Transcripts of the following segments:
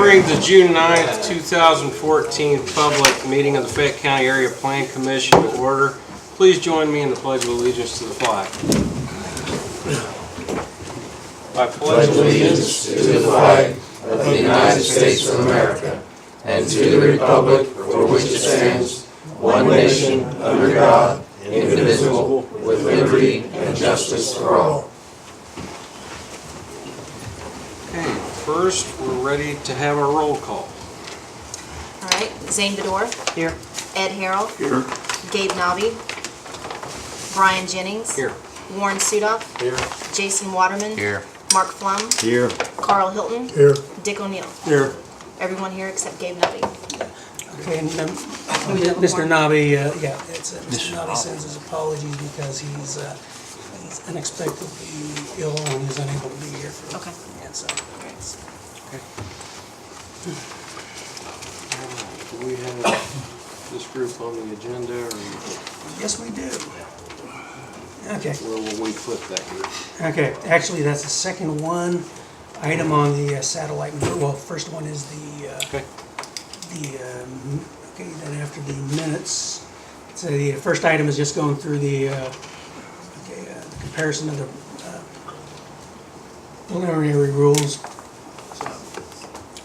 bring the June 9th, 2014 public meeting of the Fayette County Area Plan Commission to order. Please join me in the Pledge of Allegiance to the flag. I pledge allegiance to the flag of the United States of America and to the republic for which it stands, one nation, under God, indivisible, with liberty and justice for all. Okay, first we're ready to have our roll call. All right, Zane Bedore. Here. Ed Harrell. Here. Gabe Nobby. Brian Jennings. Here. Warren Sudoff. Here. Jason Waterman. Here. Mark Flum. Here. Carl Hilton. Here. Dick O'Neill. Here. Everyone here except Gabe Nobby. Okay, and Mr. Nobby, Mr. Nobby sends his apologies because he's unexpectedly ill and he's unable to be here for. Okay. And so, Okay. Do we have this group on the agenda, or yes, we do. Okay. where will we put that group? Okay, actually, that's the second one item on the satellite. Well, first one is Okay. then after the minutes. So the first item is just going through the comparison of the preliminary rules.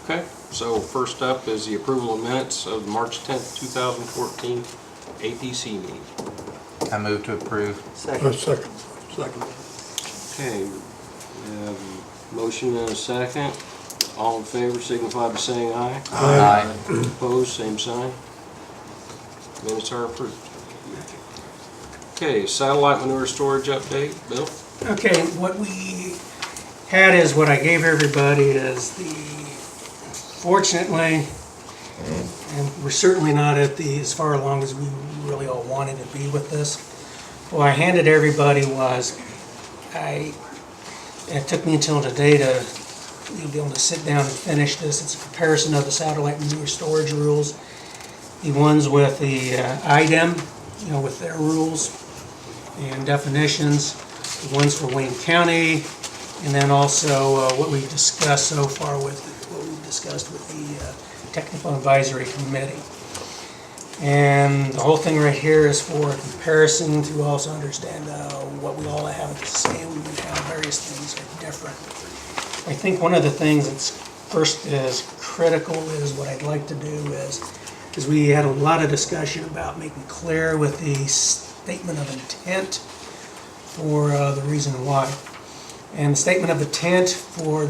Okay, so first up is the approval of minutes of March 10th, 2014 APC meeting. I move to approve. Second. Okay, we have a motion and a second. All in favor signify by saying aye. Aye. Opposed, same sign. Minutes are approved. Okay, satellite manure storage update, Bill? Okay, what we had is what I gave everybody is fortunately, and we're certainly not at as far along as we really all wanted to be with this. What I handed everybody was, it took me until today to be able to sit down and finish this. It's a comparison of the satellite manure storage rules, the ones with the IDEM, with their rules and definitions, the ones for Wayne County, and then also what we've discussed so far with the Technical Advisory Committee. And the whole thing right here is for comparison to also understand what we all have the same and how various things are different. I think one of the things that's first is critical is what I'd like to do is we had a lot of discussion about making clear with the statement of intent for the reason why. And the statement of intent for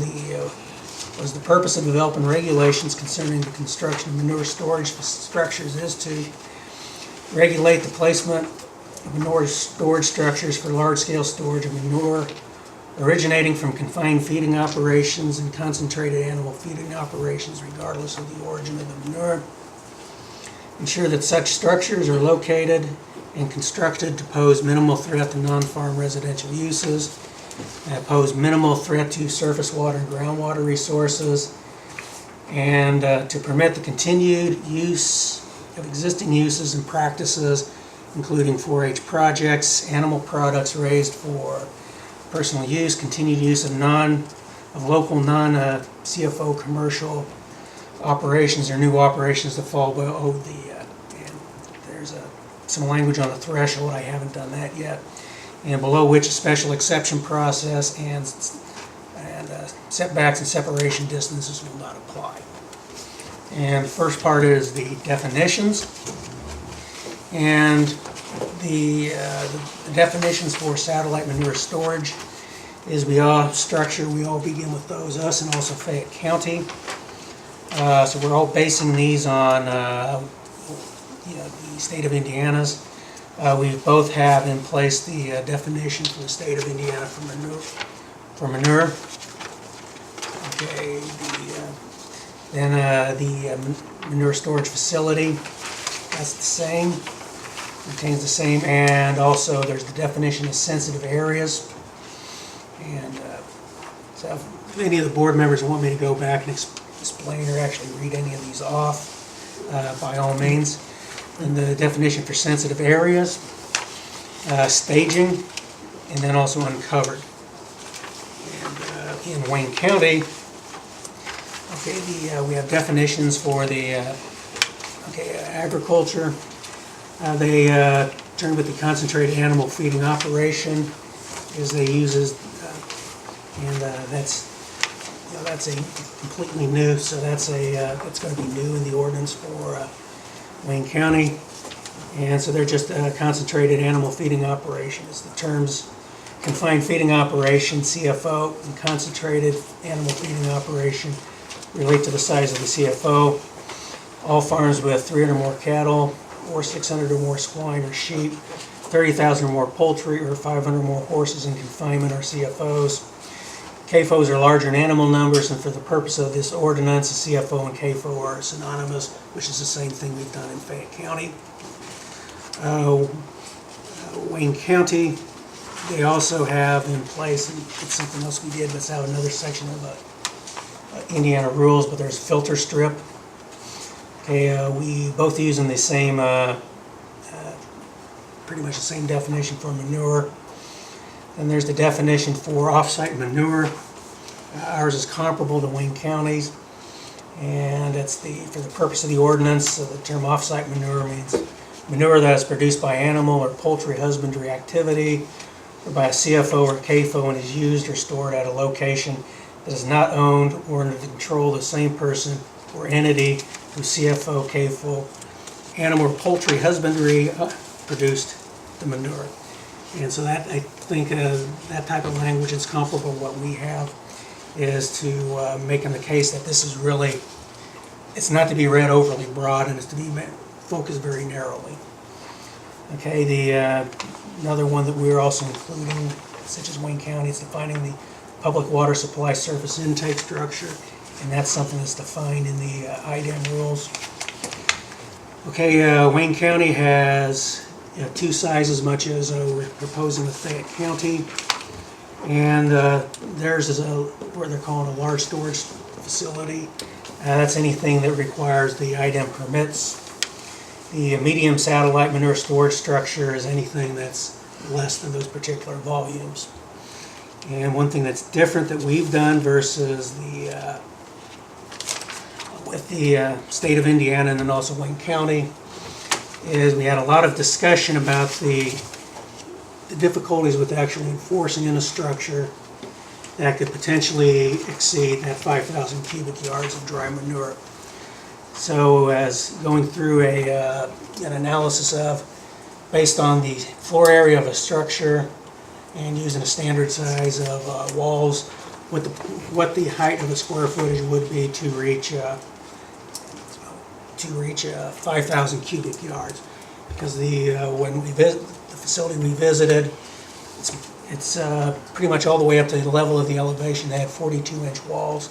was the purpose of developing regulations concerning the construction of manure storage structures is to regulate the placement of manure storage structures for large-scale storage of manure originating from confined feeding operations and concentrated animal feeding operations regardless of the origin of the manure. Ensure that such structures are located and constructed to pose minimal threat to non-farm residential uses, pose minimal threat to surface water and groundwater resources, and to permit the continued use of existing uses and practices, including 4-H projects, animal products raised for personal use, continued use of local non-CFO commercial operations or new operations that fall below and there's some language on the threshold. I haven't done that yet. And below which a special exception process and setbacks and separation distances will not apply. And the first part is the definitions. And the definitions for satellite manure storage is we all begin with those, us and also Fayette County. So we're all basing these on the state of Indiana's. We both have in place the definition for the state of Indiana for manure. Okay, the manure storage facility, that's the same, contains the same, and also there's the definition of sensitive areas. And so if any of the board members want me to go back and explain or actually read any of these off, by all means. And the definition for sensitive areas, staging, and then also uncovered. And in Wayne County, Okay, we have definitions for the, agriculture. They term with the concentrated animal feeding operation is they uses, and that's, that's a completely new, so that's going to be new in the ordinance for Wayne County. And so they're just a concentrated animal feeding operation. It's the terms confined feeding operation, CFO, and concentrated animal feeding operation relate to the size of the CFO. All farms with 300 or more cattle, or 600 or more swine or sheep, 30,000 or more poultry, or 500 or more horses in confinement are CFOs. CAFOs are larger in animal numbers, and for the purpose of this ordinance, the CFO and CAFO are synonymous, which is the same thing we've done in Fayette County. Wayne County, they also have in place, and it's something else we did, but it's out another section of Indiana rules, but there's filter strip. Okay, we both using the same, pretty much the same definition for manure. Then there's the definition for off-site manure. Ours is comparable to Wayne County's, and it's for the purpose of the ordinance. So the term off-site manure means manure that is produced by animal or poultry husbandry activity, or by a CFO or CAFO, and is used or stored at a location that is not owned or under the control of the same person or entity whose CFO, CAFO, animal or poultry husbandry produced the manure. And so that, I think, that type of language is comparable to what we have, is to making the case that this is really, it's not to be read overly broad, and it's to be focused very narrowly. Okay, another one that we're also including, such as Wayne County, is defining the public water supply surface intake structure, and that's something that's defined in the IDAM rules. Okay, Wayne County has two sizes, much as we're proposing with Fayette County, and theirs is what they're calling a large storage facility. That's anything that requires the IDAM permits. The medium satellite manure storage structure is anything that's less than those particular volumes. And one thing that's different that we've done versus with the state of Indiana and then also Wayne County is we had a lot of discussion about the difficulties with actually enforcing in a structure that could potentially exceed that 5,000 cubic yards of dry manure. So as going through an analysis of, based on the floor area of a structure and using a standard size of walls, what the height of the square footage would be to reach 5,000 cubic yards. Because when we visit the facility we visited, it's pretty much all the way up to the level of the elevation. They had 42-inch walls,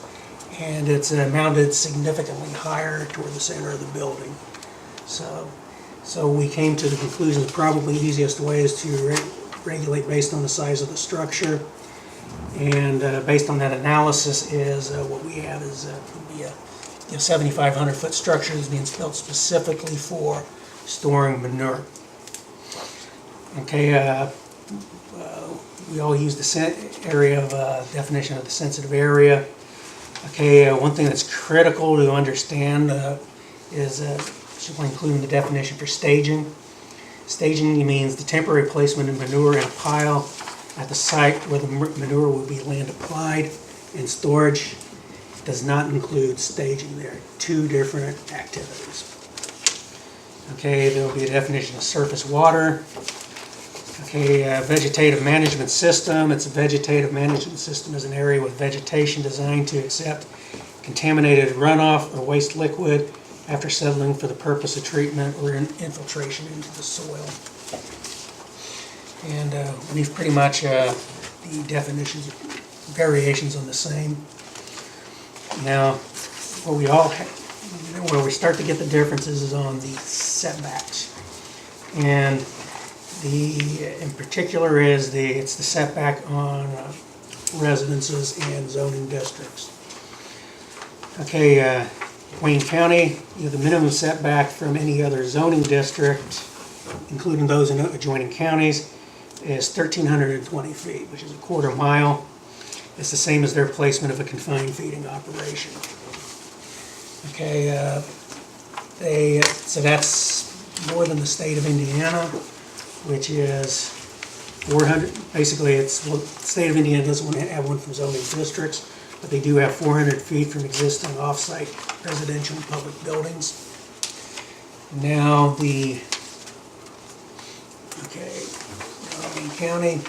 and it's mounted significantly higher toward the center of the building. So we came to the conclusion the probably easiest way is to regulate based on the size of the structure, and based on that analysis is what we have is would be a 7,500 foot structure that's being built specifically for storing manure. Okay, we all use the area of definition of the sensitive area. Okay, one thing that's critical to understand is simply including the definition for staging. Staging means the temporary placement of manure in a pile at the site where the manure will be land applied, and storage does not include staging. There are two different activities. Okay, there will be a definition of surface water. Okay, vegetative management system. It's a vegetative management system is an area with vegetation designed to accept contaminated runoff or waste liquid after settling for the purpose of treatment or infiltration into the soil. And we've pretty much, the definitions, variations on the same. Now, where we start to get the differences is on the setbacks. And in particular is it's the setback on residences and zoning districts. Okay, Wayne County, the minimum setback from any other zoning district, including those in adjoining counties, is 1,320 feet, which is a quarter mile. It's the same as their placement of a confined feeding operation. Okay, so that's more than the state of Indiana, which is 400, basically it's, well, the state of Indiana doesn't want to have one from zoning districts, but they do have 400 feet from existing off-site residential and public buildings. Now the, okay, Wayne County,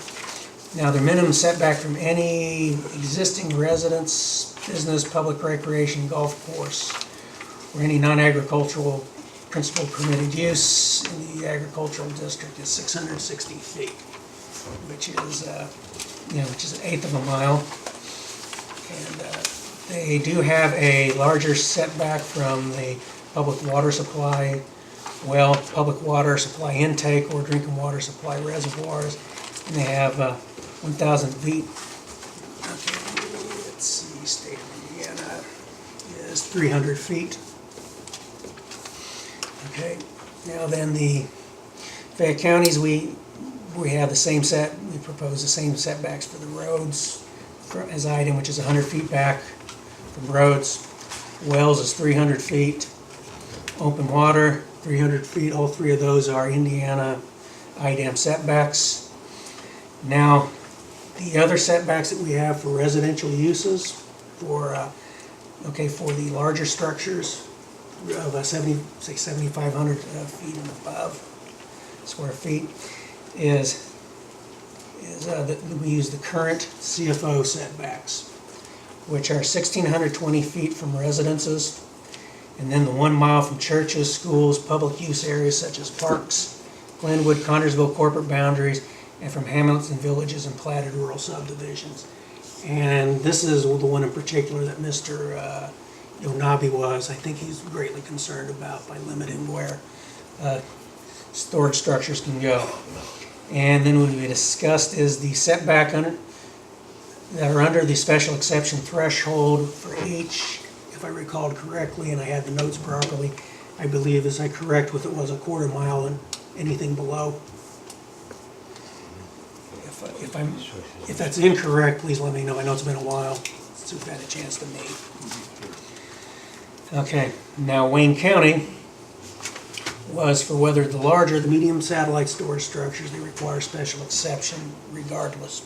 now the minimum setback from any existing residence, business, public recreation, golf course, or any non-agricultural principal permitted use in the agricultural district is 660 feet, which is, which is an eighth of a mile. And they do have a larger setback from the public water supply, well, public water supply intake or drinking water supply reservoirs, and they have 1,000 feet. Okay, let's see, state of Indiana is 300 feet. Okay, now then the Fayette counties, we have the same we propose the same setbacks for the roads as item, which is 100 feet back from roads. Wells is 300 feet. Open water, 300 feet. All three of those are Indiana IDAM setbacks. Now, the other setbacks that we have for residential uses, for for the larger structures of 7,500 feet and above square feet, is that we use the current CFO setbacks, which are 1,620 feet from residences, and then the 1 mile from churches, schools, public use areas such as parks, Glenwood, Connersville corporate boundaries, and from hamlets and villages and platted rural subdivisions. And this is the one in particular that Mr. Yonabi was, I think he's greatly concerned about by limiting where storage structures can go. And then what we discussed is the setback that are under the special exception threshold for each, if I recalled correctly, and I had the notes properly, I believe, is I correct with it was a 1/4 mile and anything below. If that's incorrect, please let me know. I know it's been a while since we've had a chance to meet. Okay, now Wayne County was for whether the larger, the medium satellite storage structures, they require special exception regardless.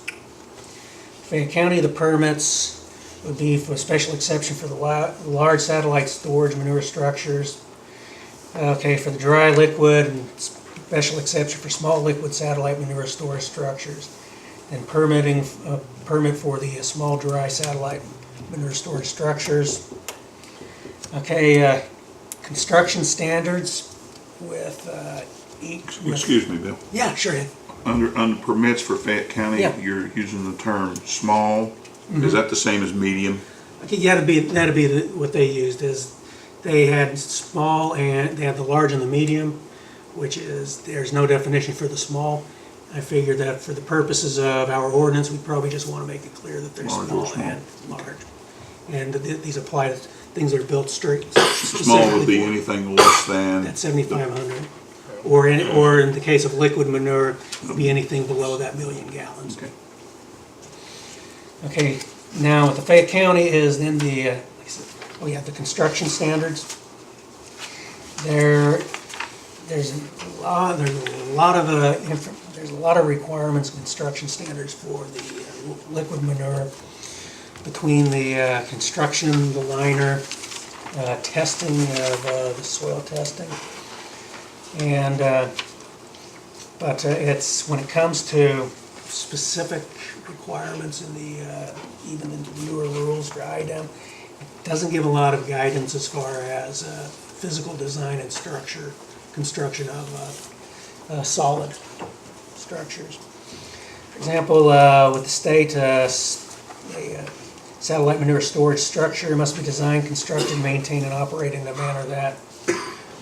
Fayette County, the permits would be for a special exception for the large satellite storage manure structures. Okay, for the dry liquid, and special exception for small liquid satellite manure storage structures. And permit for the small dry satellite manure storage structures. Okay, construction standards with each. Excuse me, Bill. Yeah, sure. Under permits for Fayette County, Yeah. you're using the term small. Is that the same as medium? Okay, yeah, that'd be what they used, is they had small and they had the large and the medium, which is, there's no definition for the small. I figured that for the purposes of our ordinance, we probably just want to make it clear that they're Large or small small. and large. And these apply to things that are built straight. Small would be anything less than. That's 7,500. Or in the case of liquid manure, it would be anything below that 1,000,000 gallons. Okay. Okay, now with the Fayette County is then the, like I said, we have the construction standards. There's a lot of requirements, construction standards for the liquid manure, between the construction, the liner, testing of the soil testing, and but it's when it comes to specific requirements in the even in the newer rules for IDEM, it doesn't give a lot of guidance as far as physical design and construction of solid structures. For example, with the state, a satellite manure storage structure must be designed, constructed, maintained, and operated in a manner that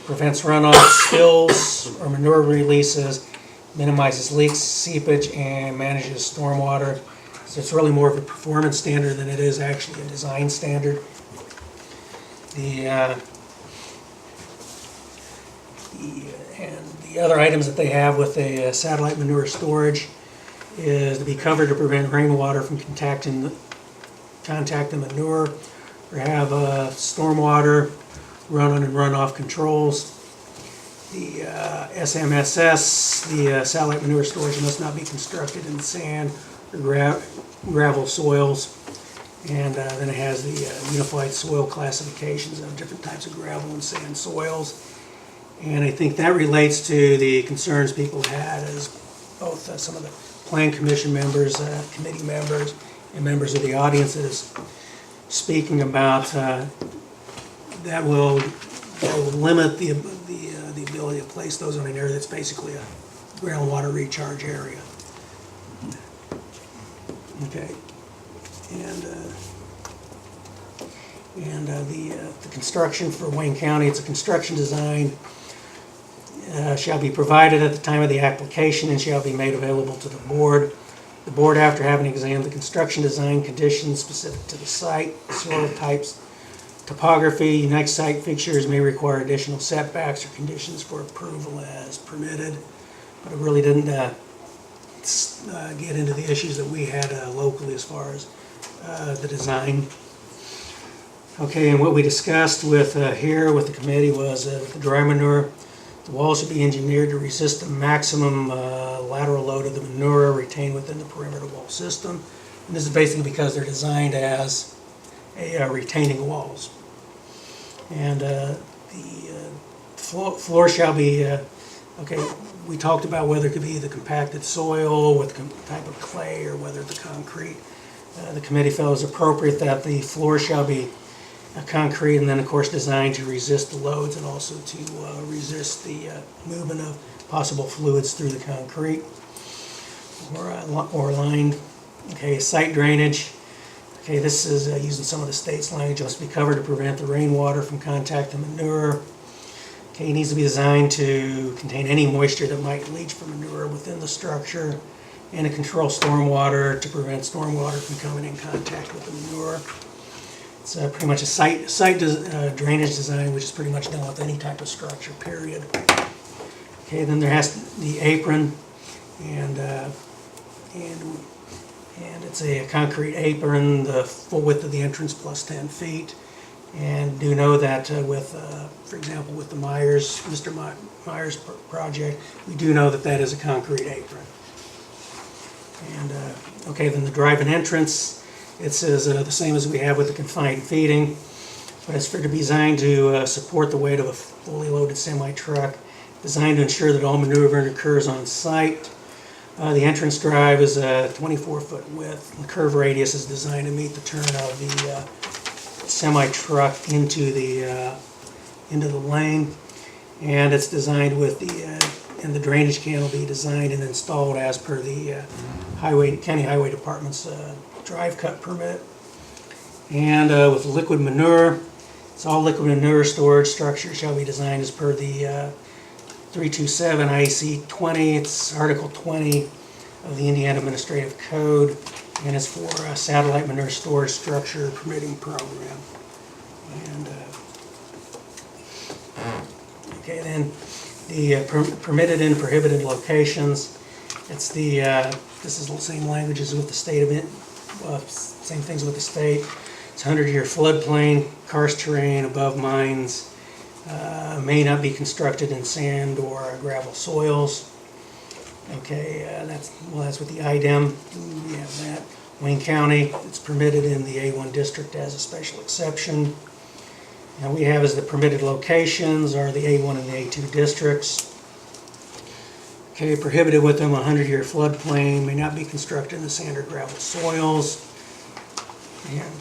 prevents runoff, spills, or manure releases, minimizes leaks, seepage, and manages stormwater. So it's really more of a performance standard than it is actually a design standard. And the other items that they have with the satellite manure storage is to be covered to prevent rainwater from contacting the manure, or have stormwater run-on and run-off controls. The SMSS, the satellite manure storage must not be constructed in sand or gravel soils. And then it has the unified soil classifications of different types of gravel and sand soils. And I think that relates to the concerns people had as both some of the Plan Commission members, committee members, and members of the audiences speaking about that will limit the ability to place those on an area that's basically a groundwater recharge area. Okay. And the construction for Wayne County, it's a construction design, shall be provided at the time of the application and shall be made available to the board. The board, after having examined the construction design conditions specific to the site, soil types, topography, unique site fixtures, may require additional setbacks or conditions for approval as permitted. But it really didn't get into the issues that we had locally as far as the design. Okay, and what we discussed with here with the committee was with the dry manure, the walls should be engineered to resist the maximum lateral load of the manure retained within the perimeter wall system. And this is basically because they're designed as a retaining walls. And the floor shall be, okay, we talked about whether it could be the compacted soil with type of clay or whether the concrete. The committee felt it was appropriate that the floor shall be concrete and then of course designed to resist the loads and also to resist the movement of possible fluids through the concrete or lined. Okay, site drainage. Okay, this is using some of the state's language, must be covered to prevent the rainwater from contacting manure. Okay, it needs to be designed to contain any moisture that might leach from manure within the structure and to control stormwater to prevent stormwater from coming in contact with the manure. It's pretty much a site drainage design, which is pretty much done with any type of structure, period. Okay, then there has to be the apron, and it's a concrete apron, the full width of the entrance plus 10 feet. And do know that with, for example, with the Mr. Myers project, we do know that that is a concrete apron. And okay, then the drive-in entrance. It says the same as we have with the confined feeding, but it's to be designed to support the weight of a fully loaded semi-truck, designed to ensure that all maneuvering occurs on site. The entrance drive is a 24-foot width. The curve radius is designed to meet the turn of the semi-truck into the lane, and it's designed with and the drainage can will be designed and installed as per the County Highway Department's drive cut permit. And with liquid manure, it's all liquid manure storage structure shall be designed as per the 327 IC 20. It's Article 20 of the Indiana Administrative Code, and it's for a satellite manure storage structure permitting program. And okay, then the permitted and prohibited locations. It's the this is the same language as with the state of it. Same things with the state. It's 100-year floodplain, karst terrain above mines, may not be constructed in sand or gravel soils. Okay, that's with the IDEM. We have that. Wayne County, it's permitted in the A1 district as a special exception. And we have as the permitted locations are the A1 and the A2 districts. Okay, prohibited with them 100-year floodplain, may not be constructed in the sand or gravel soils. And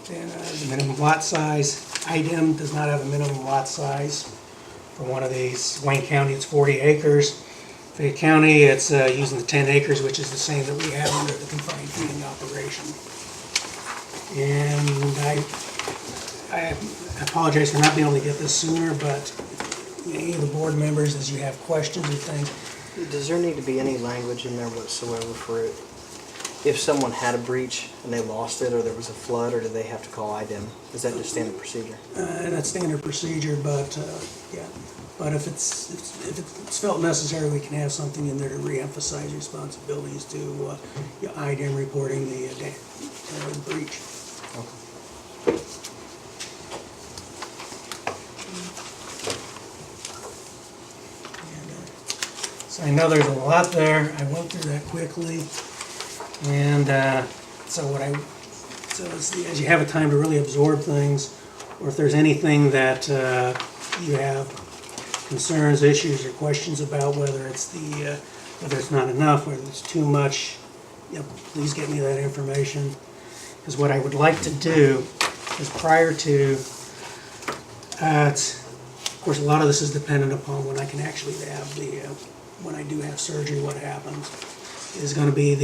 then the minimum lot size. IDEM does not have a minimum lot size for one of these. Wayne County, it's 40 acres. Fayette County, it's using the 10 acres, which is the same that we have under the confined feeding operation. And I apologize for not being able to get this sooner, but any of the board members, as you have questions or things. Does there need to be any language in there whatsoever for it? If someone had a breach and they lost it, or there was a flood, or do they have to call IDEM? Is that just standard procedure? That's standard procedure, but yeah. But if it's felt necessary, we can have something in there to reemphasize responsibilities to IDEM reporting the breach. Okay. So I know there's a lot there. I went through that quickly. And so as you have a time to really absorb things, or if there's anything that you have concerns, issues, or questions about, whether it's not enough, whether it's too much, please get me that information. Because what I would like to do is prior to, of course, a lot of this is dependent upon when I can actually have when I do have surgery, what happens, is going to be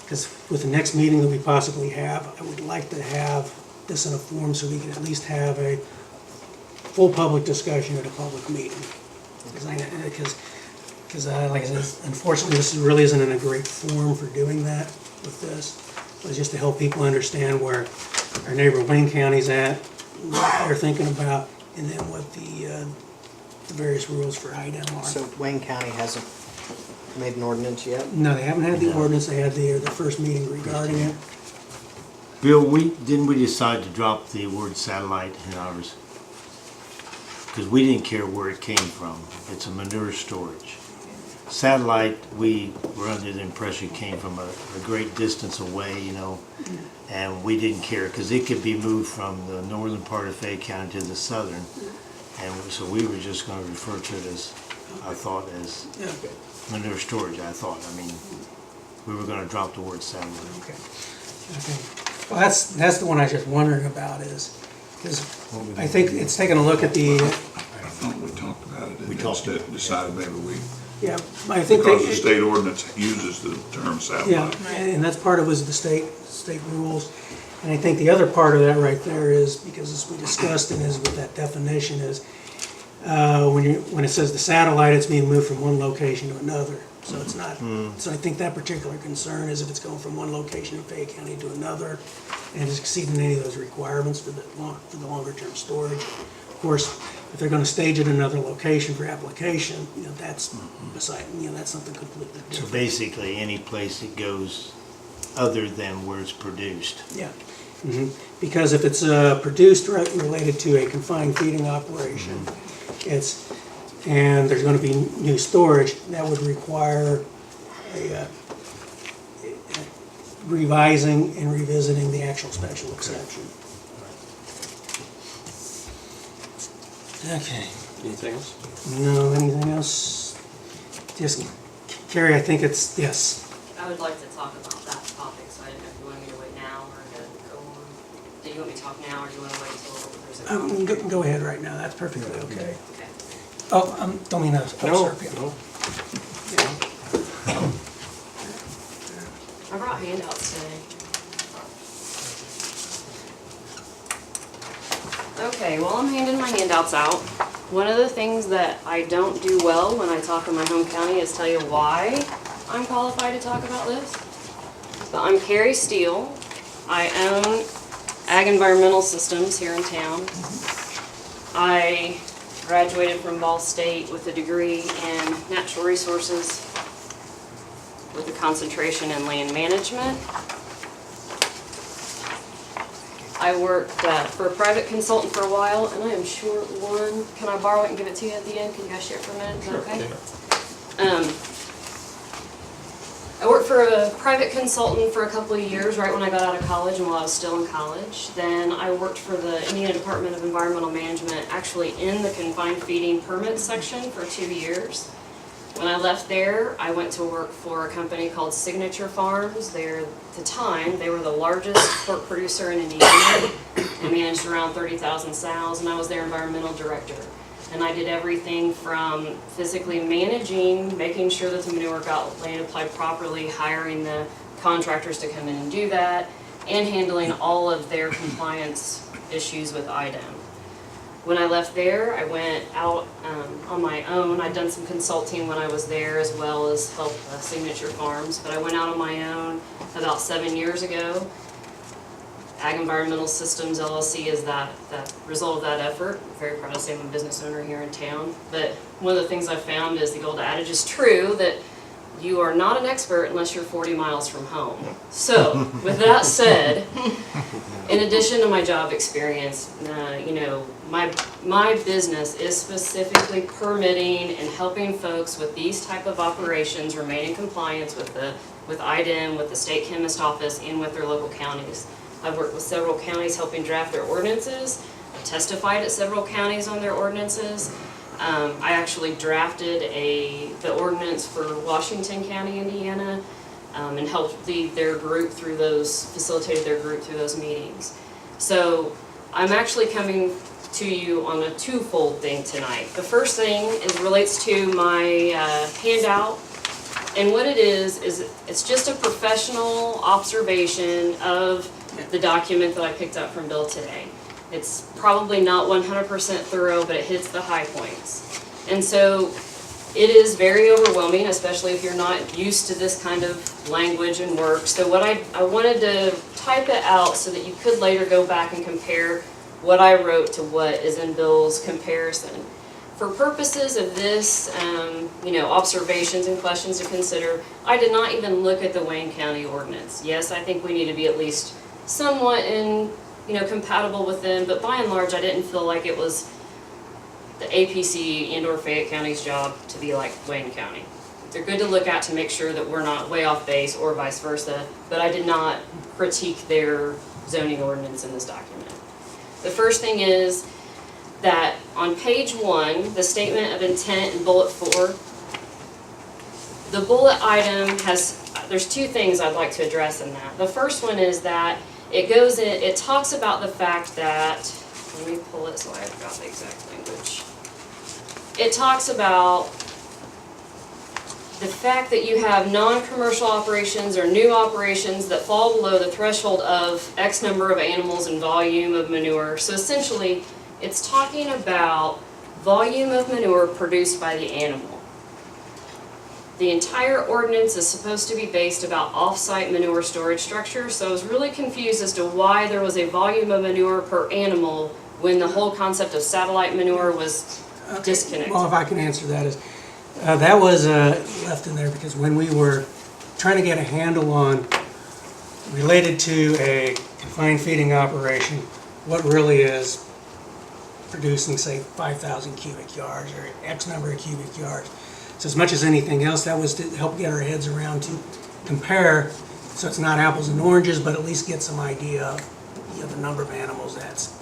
because with the next meeting that we possibly have, I would like to have this in a form so we can at least have a full public discussion at a public meeting. Because like I said, unfortunately, this really isn't in a great form for doing that with this. But just to help people understand where our neighbor Wayne County's at, what they're thinking about, and then what the various rules for IDEM are. So Wayne County hasn't made an ordinance yet? No, they haven't had the ordinance. They had the first meeting regarding it. Bill, didn't we decide to drop the word satellite in ours? Because we didn't care where it came from. It's a manure storage. Satellite, we were under the impression came from a great distance away, and we didn't care because it could be moved from the northern part of Fayette County to the southern. And so we were just going to refer to it as, I thought, as manure storage, we were going to drop the word satellite. Okay. Well, that's the one I was just wondering about because I think it's taking a look at the, I thought we talked about it. We talked about it. Decided maybe I think because the state ordinance uses the term satellite. and that's part of it was the state rules. And I think the other part of that right there is, because as we discussed and is with that definition is, when it says the satellite, it's being moved from one location to another. So it's not, so I think that particular concern is if it's going from one location in Fayette County to another and is exceeding any of those requirements for the longer term storage. Of course, if they're going to stage it in another location for application, that's beside, that's something completely different. So basically, any place it goes other than where it's produced. Yeah. Because if it's produced related to a confined feeding operation, and there's going to be new storage, that would require a revising and revisiting the actual special exception. Okay. Anything else? No, anything else? Just, Carrie, I think it's, yes. I would like to talk about that topic, so I didn't know if you wanted me to wait now or to go on. Do you want me to talk now, or do you want to wait until there's a Go ahead right now, that's perfectly okay. Okay. Oh, don't mean to usurp you. No. I brought handouts today. Okay, well, I'm handing my handouts out. One of the things that I don't do well when I talk in my home county is tell you why I'm qualified to talk about this. But I'm Carrie Steele. I own Ag Environmental Systems here in town. I graduated from Ball State with a degree in natural resources with a concentration in land management. I worked for a private consultant for a while, and I am short one. Can I borrow it and give it to you at the end? Can you guys share it for a minute? Is that okay? I worked for a private consultant for a couple of years right when I got out of college and while I was still in college. Then I worked for the Indiana Department of Environmental Management, actually in the confined feeding permit section for 2 years. When I left there, I went to work for a company called Signature Farms. At the time, they were the largest pork producer in Indiana. They managed around 30,000 sows, and I was their environmental director. And I did everything from physically managing, making sure that the manure got land applied properly, hiring the contractors to come in and do that, and handling all of their compliance issues with IDEM. When I left there, I went out on my own. I'd done some consulting when I was there as well as help Signature Farms, but I went out on my own about 7 years ago. Ag Environmental Systems LLC is the result of that effort. I'm very proud to say I'm a business owner here in town. But one of the things I found is the old adage is true that you are not an expert unless you're 40 miles from home. So, with that said, in addition to my job experience, you know, my business is specifically permitting and helping folks with these type of operations remain in compliance with IDEM, with the state chemist office, and with their local counties. I've worked with several counties helping draft their ordinances. I've testified at several counties on their ordinances. I actually drafted the ordinance for Washington County, Indiana, and helped lead their group through facilitated their group through those meetings. So I'm actually coming to you on a twofold thing tonight. The first thing relates to my handout, and what it is it's just a professional observation of the document that I picked up from Bill today. It's probably not 100% thorough, but it hits the high points. And so it is very overwhelming, especially if you're not used to this kind of language and work. So what I wanted to type it out so that you could later go back and compare what I wrote to what is in Bill's comparison. For purposes of this, you know, observations and questions to consider, I did not even look at the Wayne County ordinance. Yes, I think we need to be at least somewhat compatible with them, but by and large, I didn't feel like it was the APC and/or Fayette County's job to be like Wayne County. They're good to look at to make sure that we're not way off base or vice versa, but I did not critique their zoning ordinance in this document. The first thing is that on page 1, the statement of intent in bullet 4, the bullet item there's two things I'd like to address in that. The first one is that it talks about the fact that, let me pull it so I've got the exact language. It talks about the fact that you have non-commercial operations or new operations that fall below the threshold of X number of animals and volume of manure. So essentially, it's talking about volume of manure produced by the animal. The entire ordinance is supposed to be based about off-site manure storage structure, so I was really confused as to why there was a volume of manure per animal when the whole concept of satellite manure was disconnected. Well, if I can answer that, that was left in there because when we were trying to get a handle on, related to a confined feeding operation, what really is producing, say, 5,000 cubic yards or X number of cubic yards. So as much as anything else, that was to help get our heads around to compare, so it's not apples and oranges, but at least get some idea of the number of animals that's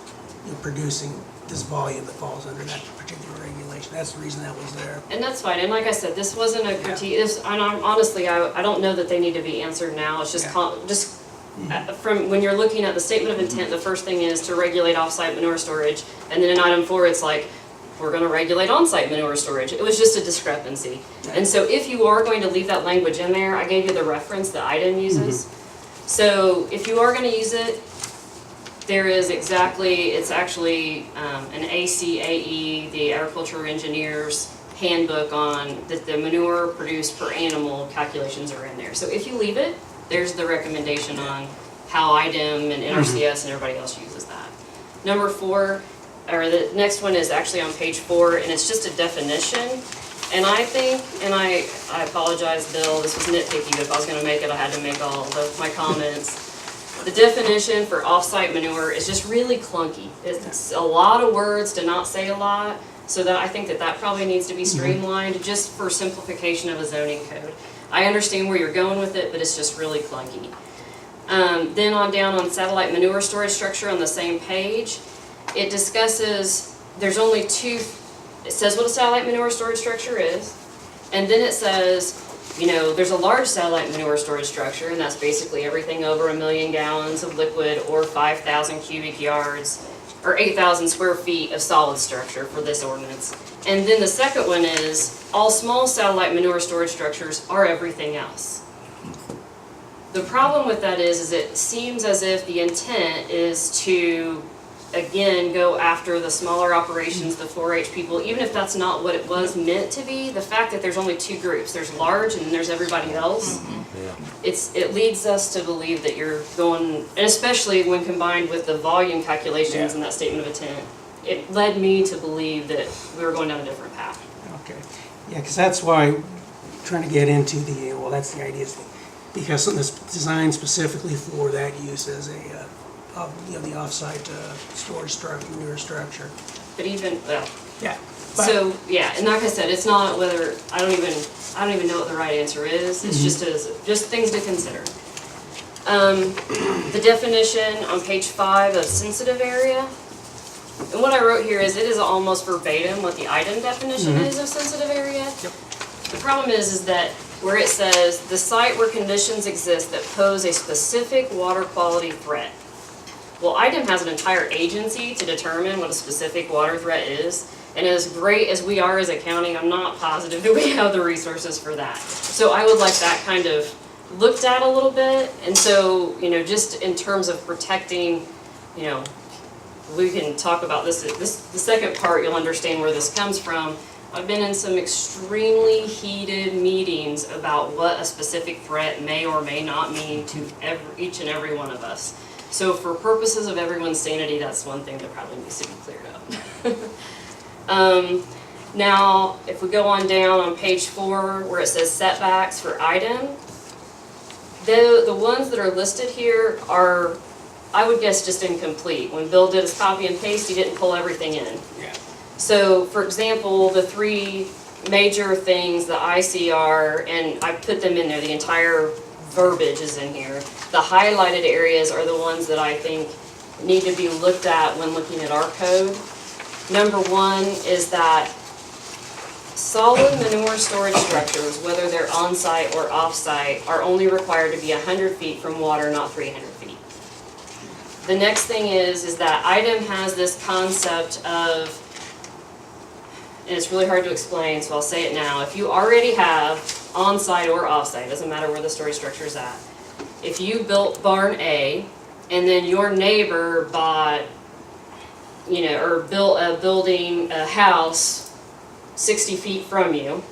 producing this volume that falls under that particular regulation. That's the reason that was there. And that's fine, and like I said, this wasn't a critique, honestly, I don't know that they need to be answered now, it's just, from when you're looking at the statement of intent, the first thing is to regulate off-site manure storage, and then in item 4, it's like, we're going to regulate on-site manure storage. It was just a discrepancy. And so if you are going to leave that language in there, I gave you the reference that IDEM uses. So if you are going to use it, it's actually an ACAE, the Agriculture Engineers Handbook on the manure produced per animal calculations are in there. So if you leave it, there's the recommendation on how IDEM and NRCS and everybody else uses that. Number 4, or the next one is actually on page 4, and it's just a definition. And I think, and I apologize, Bill, this was nitpicky, but if I was going to make it, I had to make all of my comments. The definition for off-site manure is just really clunky. It's a lot of words to not say a lot, so that I think that probably needs to be streamlined just for simplification of a zoning code. I understand where you're going with it, but it's just really clunky. Then on down on satellite manure storage structure on the same page, it discusses, there's only 2, it says what a satellite manure storage structure is, and then it says, there's a large satellite manure storage structure, and that's basically everything over 1 million gallons of liquid or 5,000 cubic yards, or 8,000 square feet of solid structure for this ordinance. And then the second one is, all small satellite manure storage structures are everything else. The problem with that is it seems as if the intent is to again go after the smaller operations, the 4-H people, even if that's not what it was meant to be. The fact that there's only 2 groups, there's large and there's everybody else, it leads us to believe that you're going, and especially when combined with the volume calculations in that statement of intent, it led me to believe that we were going down a different path. Okay, yeah, because that's why trying to get into the, well, that's the idea, is because something that's designed specifically for that use as a, the off-site storage structure, manure structure. But even, well, Yeah. so, yeah, and like I said, it's not whether, I don't even know what the right answer is, it's just things to consider. The definition on page 5 of sensitive area, and what I wrote here is it is almost verbatim what the item definition is of sensitive area. Yep. The problem is that where it says, the site where conditions exist that pose a specific water quality threat. Well, item has an entire agency to determine what a specific water threat is. And as great as we are as a county, I'm not positive that we have the resources for that. So I would like that kind of looked at a little bit. And so, you know, just in terms of protecting, you know, we can talk about this, the second part, you'll understand where this comes from. I've been in some extremely heated meetings about what a specific threat may or may not mean to each and every one of us. So for purposes of everyone's sanity, that's one thing that probably needs to be cleared up. Now, if we go on down on page 4, where it says setbacks for item, the ones that are listed here are, I would guess, just incomplete. When Bill did his copy and paste, he didn't pull everything in. Yeah. So, for example, the 3 major things that I see are, and I put them in there, the entire verbiage is in here. The highlighted areas are the ones that I think need to be looked at when looking at our code. Number 1 is that solid manure storage structures, whether they're on-site or off-site, are only required to be 100 feet from water, not 300 feet. The next thing is that item has this concept of, and it's really hard to explain, so I'll say it now. If you already have on-site or off-site, doesn't matter where the storage structure is at. If you built barn A, and then your neighbor bought, you know, or built a building, a house 60 feet from you,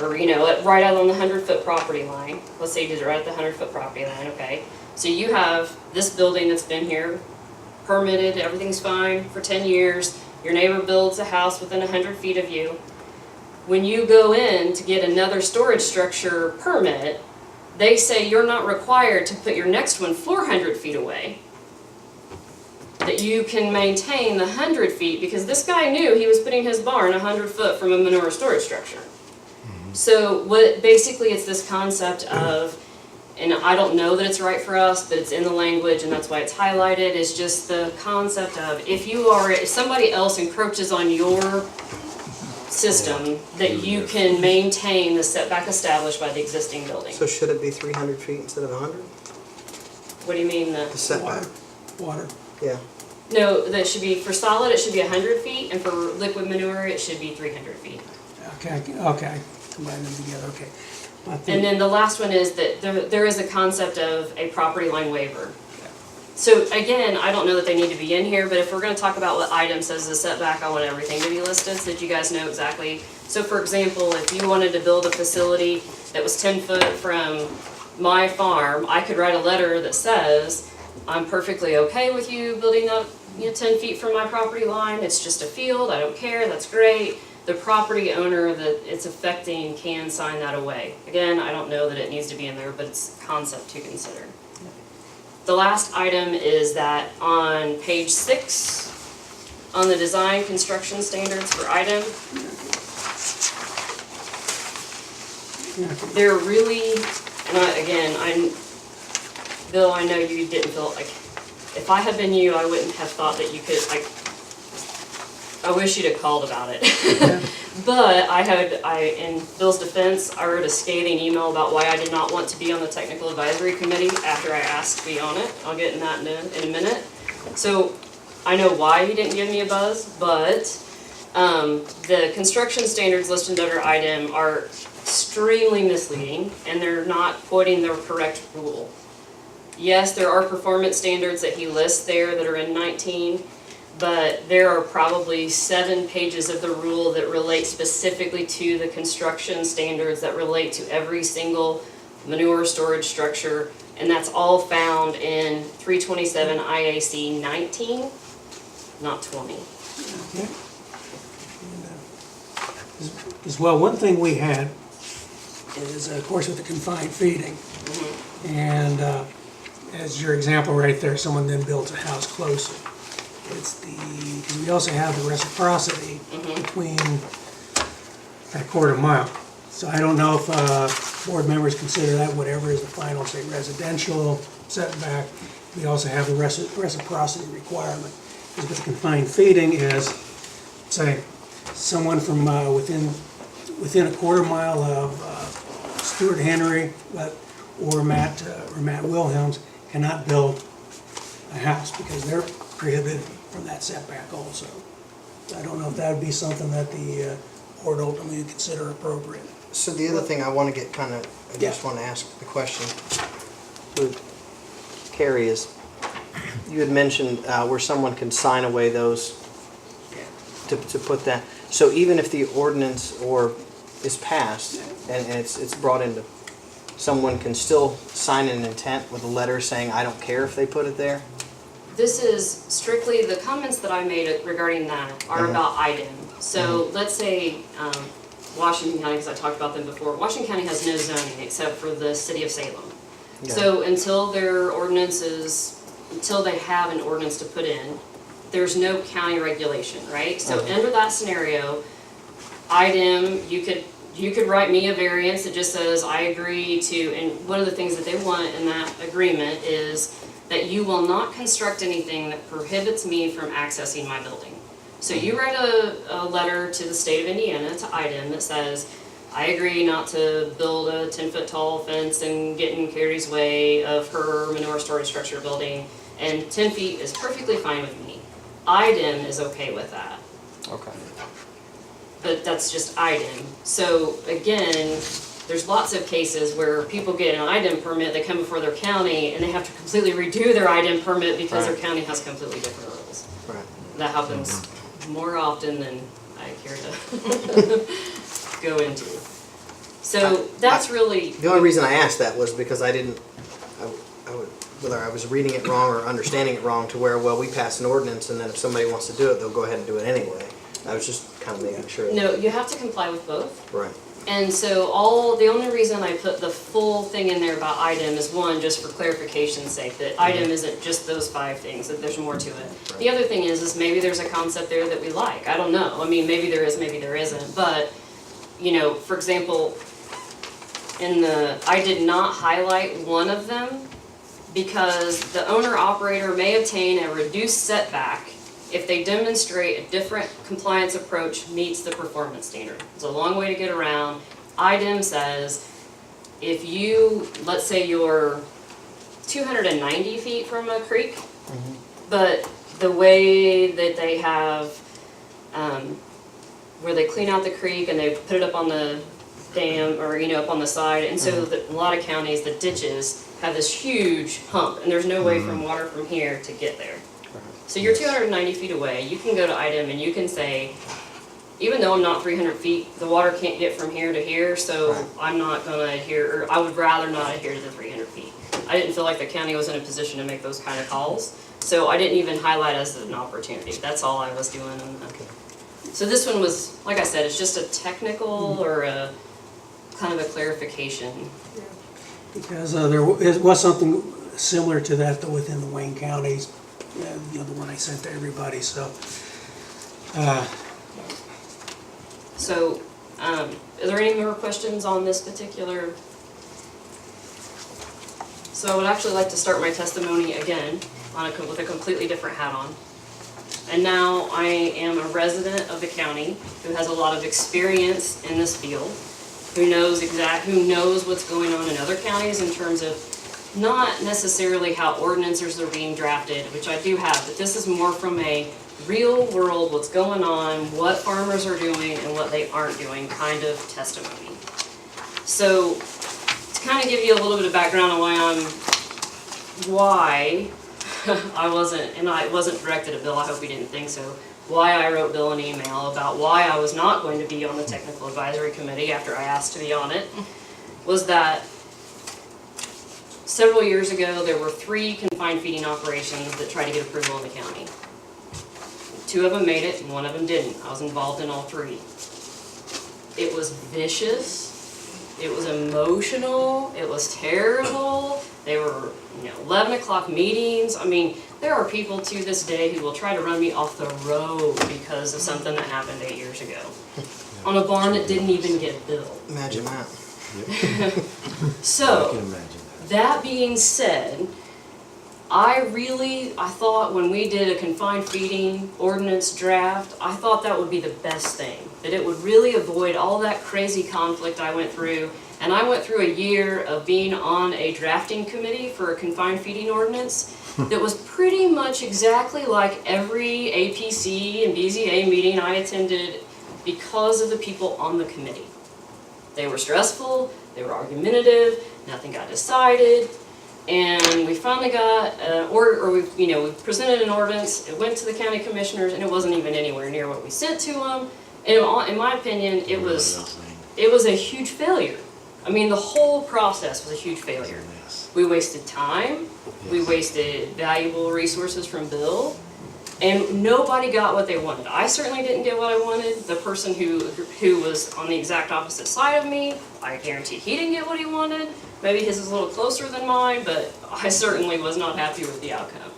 or, you know, right out on the 100-foot property line. Let's say you did it right at the 100-foot property line, okay? So you have this building that's been here, permitted, everything's fine for 10 years. Your neighbor builds a house within 100 feet of you. When you go in to get another storage structure permit, they say you're not required to put your next one 400 feet away. That you can maintain the 100 feet because this guy knew he was putting his barn 100 foot from a manure storage structure. So basically it's this concept of, and I don't know that it's right for us, but it's in the language and that's why it's highlighted, is just the concept of if somebody else encroaches on your system, that you can maintain the setback established by the existing building. So should it be 300 feet instead of 100? What do you mean The setback? Water. Yeah. No, that should be, for solid, it should be 100 feet, and for liquid manure, it should be 300 feet. Okay, combine them together, okay. I think- And then the last one is that there is a concept of a property line waiver. So again, I don't know that they need to be in here, but if we're gonna talk about what item says the setback, I want everything to be listed so that you guys know exactly. So for example, if you wanted to build a facility that was 10 foot from my farm, I could write a letter that says, I'm perfectly okay with you building up, 10 feet from my property line, it's just a field, I don't care, that's great. The property owner that it's affecting can sign that away. Again, I don't know that it needs to be in there, but it's a concept to consider. The last item is that on page 6, on the design construction standards for item, they're really, and Bill, I know you didn't feel like, if I had been you, I wouldn't have thought that you could, I wish you'd have called about it. But in Bill's defense, I wrote a scathing email about why I did not want to be on the technical advisory committee after I asked to be on it. I'll get in that in a minute. So I know why he didn't give me a buzz, but the construction standards listed under item are extremely misleading and they're not quoting the correct rule. Yes, there are performance standards that he lists there that are in 19, but there are probably 7 pages of the rule that relate specifically to the construction standards that relate to every single manure storage structure, and that's all found in 327 IAC 19, not 20. As well, one thing we had is, of course, with the confined feeding. And as your example right there, someone then builds a house closer. It's the, 'cause we also have the reciprocity between that quarter mile. So I don't know if board members consider that whatever is the final, say, residential setback. We also have the reciprocity requirement. Because with the confined feeding is, say, someone from within a quarter mile of Stuart Henry, or Matt Wilhelms cannot build a house because they're prohibited from that setback also. I don't know if that would be something that the board ultimately would consider appropriate. So the other thing I want to get kind of, I just Yeah. want to ask the question with Carrie is, you had mentioned where someone can sign away those to put that. So even if the ordinance or is passed and it's brought into, someone can still sign an intent with a letter saying, I don't care if they put it there? This is strictly, the comments that I made regarding that are about IDEM. So let's say Washington County, because I talked about them before, Washington County has no zoning except for the city of Salem. So until their ordinances, until they have an ordinance to put in, there's no county regulation, right? So under that scenario, IDEM, you could write me a variance that just says, I agree to, and one of the things that they want in that agreement is that you will not construct anything that prohibits me from accessing my building. So you write a letter to the state of Indiana, to IDEM, that says, I agree not to build a 10-foot tall fence and get in Carrie's way of her manure storage structure building, and 10 feet is perfectly fine with me. IDEM is okay with that. Okay. But that's just IDEM. So again, there's lots of cases where people get an IDEM permit, they come before their county, and they have to completely redo their IDEM permit because their county has completely different rules. Right. That happens more often than I care to go into. So that's really, The only reason I asked that was because I didn't, I would, whether I was reading it wrong or understanding it wrong to where, well, we pass an ordinance and then if somebody wants to do it, they'll go ahead and do it anyway. I was just kind of making sure. no, you have to comply with both. Right. And so the only reason I put the full thing in there about IDEM is one, just for clarification's sake, that IDEM isn't just those 5 things, that there's more to it. The other thing is maybe there's a concept there that we like, I don't know. I mean, maybe there is, maybe there isn't, but, you know, for example, I did not highlight one of them because the owner-operator may obtain a reduced setback if they demonstrate a different compliance approach meets the performance standard. It's a long way to get around. IDEM says if you, let's say you're 290 feet from a creek, but the way that they have, where they clean out the creek and they put it up on the dam or, up on the side, and so a lot of counties, the ditches have this huge hump and there's no way from water from here to get there. So you're 290 feet away, you can go to IDEM and you can say, even though I'm not 300 feet, the water can't get from here to here, so I'm not gonna adhere, or I would rather not adhere to the 300 feet. I didn't feel like the county was in a position to make those kind of calls, so I didn't even highlight as an opportunity. That's all I was doing. So this one was, like I said, it's just a technical or a kind of a clarification. Because there was something similar to that though within the Wayne counties, the one I sent to everybody, so. So, are there any more questions on this particular? So I would actually like to start my testimony again with a completely different hat on. And now I am a resident of the county who has a lot of experience in this field, who knows what's going on in other counties in terms of not necessarily how ordinances are being drafted, which I do have, but this is more from a real world, what's going on, what farmers are doing and what they aren't doing kind of testimony. So to kind of give you a little bit of background on why I wasn't directed at Bill, I hope he didn't think so, why I wrote Bill an email about why I was not going to be on the technical advisory committee after I asked to be on it, was that several years ago there were 3 confined feeding operations that tried to get approval in the county. 2 of them made it and 1 of them didn't. I was involved in all 3. It was vicious. It was emotional, it was terrible, they were, 11 o'clock meetings. I mean, there are people to this day who will try to run me off the road because of something that happened 8 years ago. On a barn that didn't even get built. Imagine that. I So, can imagine that. that being said, I thought when we did a confined feeding ordinance draft, I thought that would be the best thing. That it would really avoid all that crazy conflict I went through. And I went through a year of being on a drafting committee for a confined feeding ordinance that was pretty much exactly like every APC and BZA meeting I attended because of the people on the committee. They were stressful, they were argumentative, nothing got decided. And we finally got, we presented an ordinance, it went to the county commissioners, and it wasn't even anywhere near what we sent to them. And in my opinion, it was a huge failure. I mean, the whole process was a huge failure. We wasted time, we wasted valuable resources from Bill, and nobody got what they wanted. I certainly didn't get what I wanted. The person who was on the exact opposite side of me, I guarantee he didn't get what he wanted. Maybe his is a little closer than mine, but I certainly was not happy with the outcome.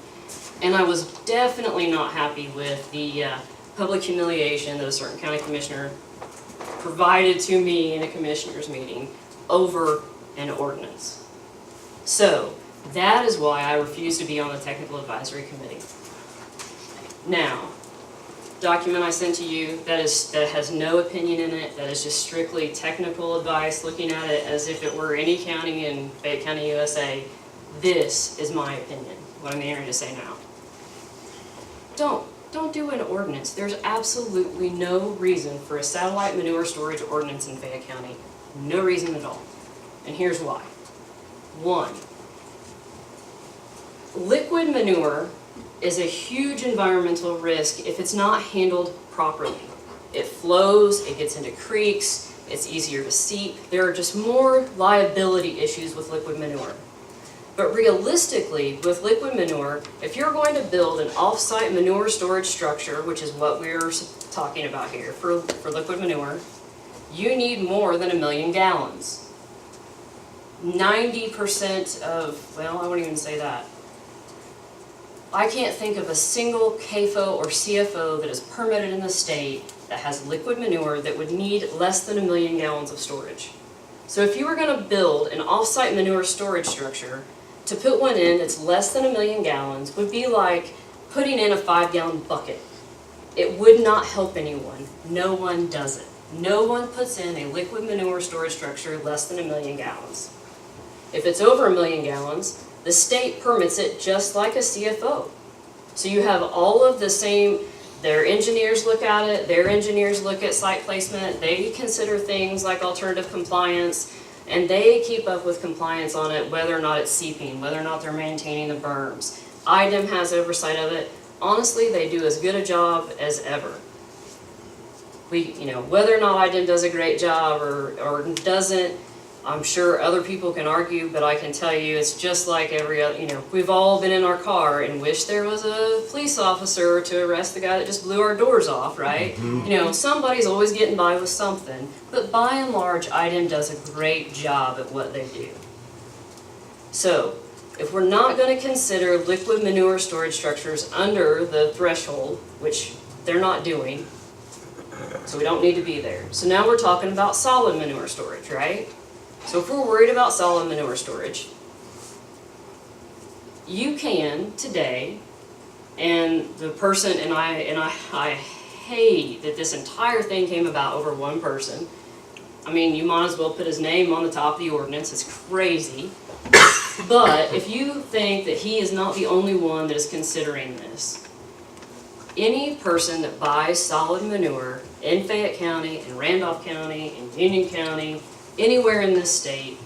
And I was definitely not happy with the public humiliation that a certain county commissioner provided to me in a commissioners meeting over an ordinance. So that is why I refuse to be on the technical advisory committee. Now, document I sent to you that has no opinion in it, that is just strictly technical advice, looking at it as if it were any county in Fayette County, USA. This is my opinion, what I'm here to say now. Don't do an ordinance. There's absolutely no reason for a satellite manure storage ordinance in Fayette County. No reason at all. And here's why. One, liquid manure is a huge environmental risk if it's not handled properly. It flows, it gets into creeks, it's easier to seep. There are just more liability issues with liquid manure. But realistically, with liquid manure, if you're going to build an off-site manure storage structure, which is what we're talking about here for liquid manure, you need more than 1 million gallons. 90% of, well, I won't even say that. I can't think of a single CAFO or CFO that is permitted in the state that has liquid manure that would need less than 1 million gallons of storage. So if you were going to build an off-site manure storage structure, to put one in that's less than 1 million gallons would be like putting in a 5-gallon bucket. It would not help anyone. No one does it. No one puts in a liquid manure storage structure less than 1 million gallons. If it's over 1 million gallons, the state permits it just like a CFO. So you have all of the same, their engineers look at it, their engineers look at site placement, they consider things like alternative compliance, and they keep up with compliance on it, whether or not it's seeping, whether or not they're maintaining the berms. IDEM has oversight of it. Honestly, they do as good a job as ever. Whether or not IDEM does a great job or doesn't, I'm sure other people can argue, but I can tell you it's just like every other, we've all been in our car and wish there was a police officer to arrest the guy that just blew our doors off, right? Somebody's always getting by with something, but by and large, IDEM does a great job at what they do. So, if we're not going to consider liquid manure storage structures under the threshold, which they're not doing, so we don't need to be there. So now we're talking about solid manure storage, right? So if we're worried about solid manure storage, you can today, and the person, and I hate that this entire thing came about over one person. I mean, you might as well put his name on the top of the ordinance. It's crazy. But if you think that he is not the only one that is considering this, any person that buys solid manure in Fayette County, in Randolph County, in Union County, anywhere in this state,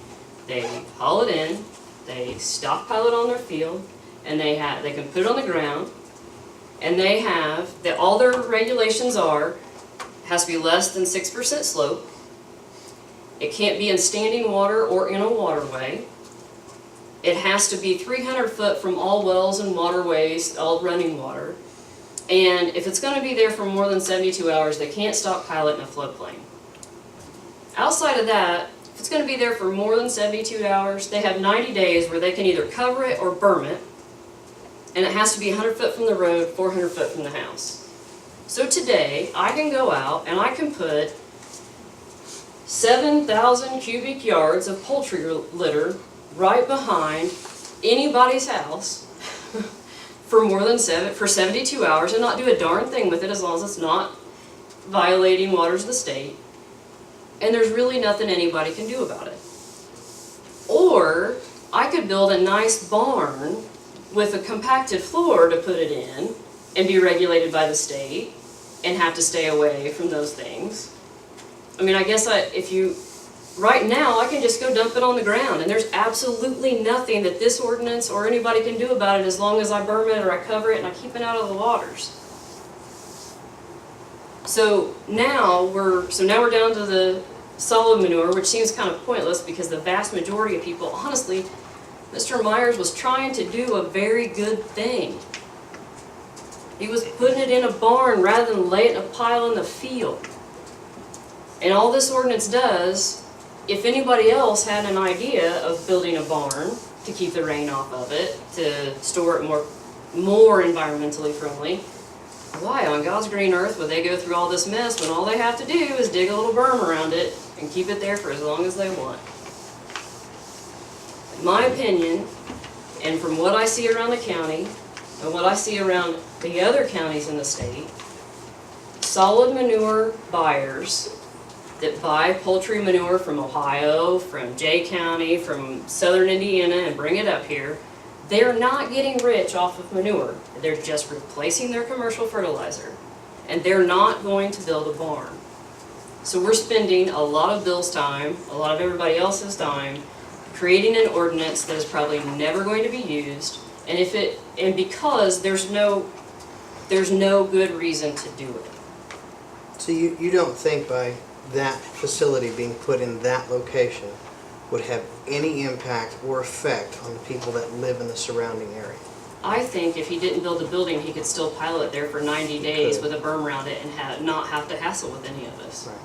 they haul it in, they stockpile it on their field, and they can put it on the ground, and all their regulations has to be less than 6% slope. It can't be in standing water or in a waterway. It has to be 300 foot from all wells and waterways, all running water. And if it's going to be there for more than 72 hours, they can't stockpile it in a floodplain. Outside of that, if it's gonna be there for more than 72 hours, they have 90 days where they can either cover it or burn it. And it has to be 100 foot from the road, 400 foot from the house. So today, I can go out and I can put 7,000 cubic yards of poultry litter right behind anybody's house for 72 hours and not do a darn thing with it as long as it's not violating waters of the state. And there's really nothing anybody can do about it. Or I could build a nice barn with a compacted floor to put it in and be regulated by the state and have to stay away from those things. I mean, I guess right now I can just go dump it on the ground and there's absolutely nothing that this ordinance or anybody can do about it as long as I burn it or I cover it and I keep it out of the waters. So now we're down to the solid manure, which seems kind of pointless because the vast majority of people, honestly, Mr. Myers was trying to do a very good thing. He was putting it in a barn rather than lay it in a pile in the field. And all this ordinance does, if anybody else had an idea of building a barn to keep the rain off of it, to store it more environmentally friendly, why on God's green earth would they go through all this mess when all they have to do is dig a little berm around it and keep it there for as long as they want? In my opinion, and from what I see around the county, and what I see around the other counties in the state, solid manure buyers that buy poultry manure from Ohio, from Jay County, from southern Indiana and bring it up here, they're not getting rich off of manure. They're just replacing their commercial fertilizer. And they're not going to build a barn. So we're spending a lot of Bill's time, a lot of everybody else's time, creating an ordinance that is probably never going to be used, and because there's no good reason to do it. So you don't think by that facility being put in that location would have any impact or effect on the people that live in the surrounding area? I think if he didn't build a building, he could still pile it there for 90 days with a berm around it and not have to hassle with any of this. Right.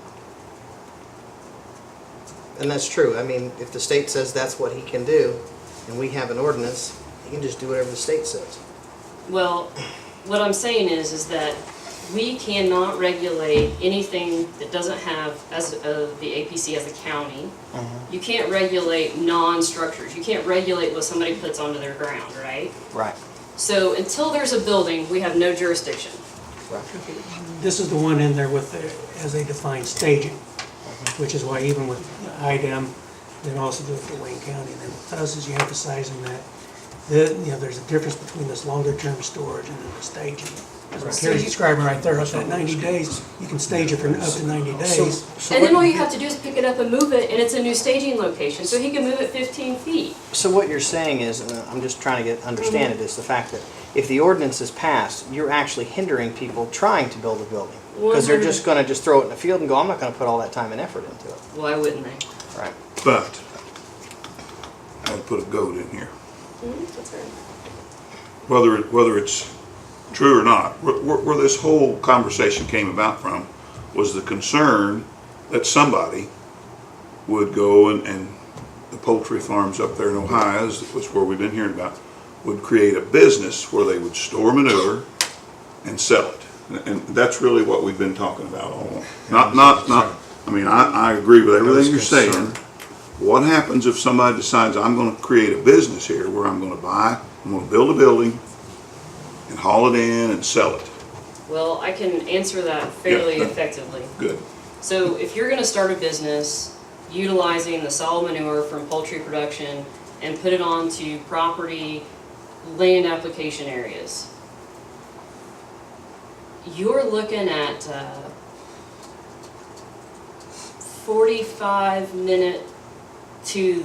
And that's true. I mean, if the state says that's what he can do, and we have an ordinance, he can just do whatever the state says. Well, what I'm saying is that we cannot regulate anything that doesn't have, as the APC as a county, you can't regulate non-structures. You can't regulate what somebody puts onto their ground, right? Right. So until there's a building, we have no jurisdiction. Right. This is the one in there with as they define staging, which is why even with IDEM, they also do it for Wayne County. And then with us, is you emphasizing that there's a difference between this longer term storage and then the staging. As what Carrie's describing right there, up to 90 days, you can stage it for up to 90 days. And then all you have to do is pick it up and move it, and it's a new staging location, so he can move it 15 feet. So what you're saying is, and I'm just trying to understand it, is the fact that if the ordinance is passed, you're actually hindering people trying to build a building. Because they're just going to throw it in the field and go, I'm not going to put all that time and effort into it. Why wouldn't they? Right. But I would put a goat in here. That's right. Whether it's true or not, where this whole conversation came about from was the concern that somebody would go and the poultry farms up there in Ohio, was where we've been hearing about, would create a business where they would store manure and sell it. And that's really what we've been talking about all along. I mean, I agree with everything you're saying. What happens if somebody decides I'm going to create a business here where I'm going to build a building and haul it in and sell it? Well, I can answer that fairly effectively. Good. So if you're going to start a business utilizing the solid manure from poultry production and put it onto property land application areas, you're looking at 45-minute to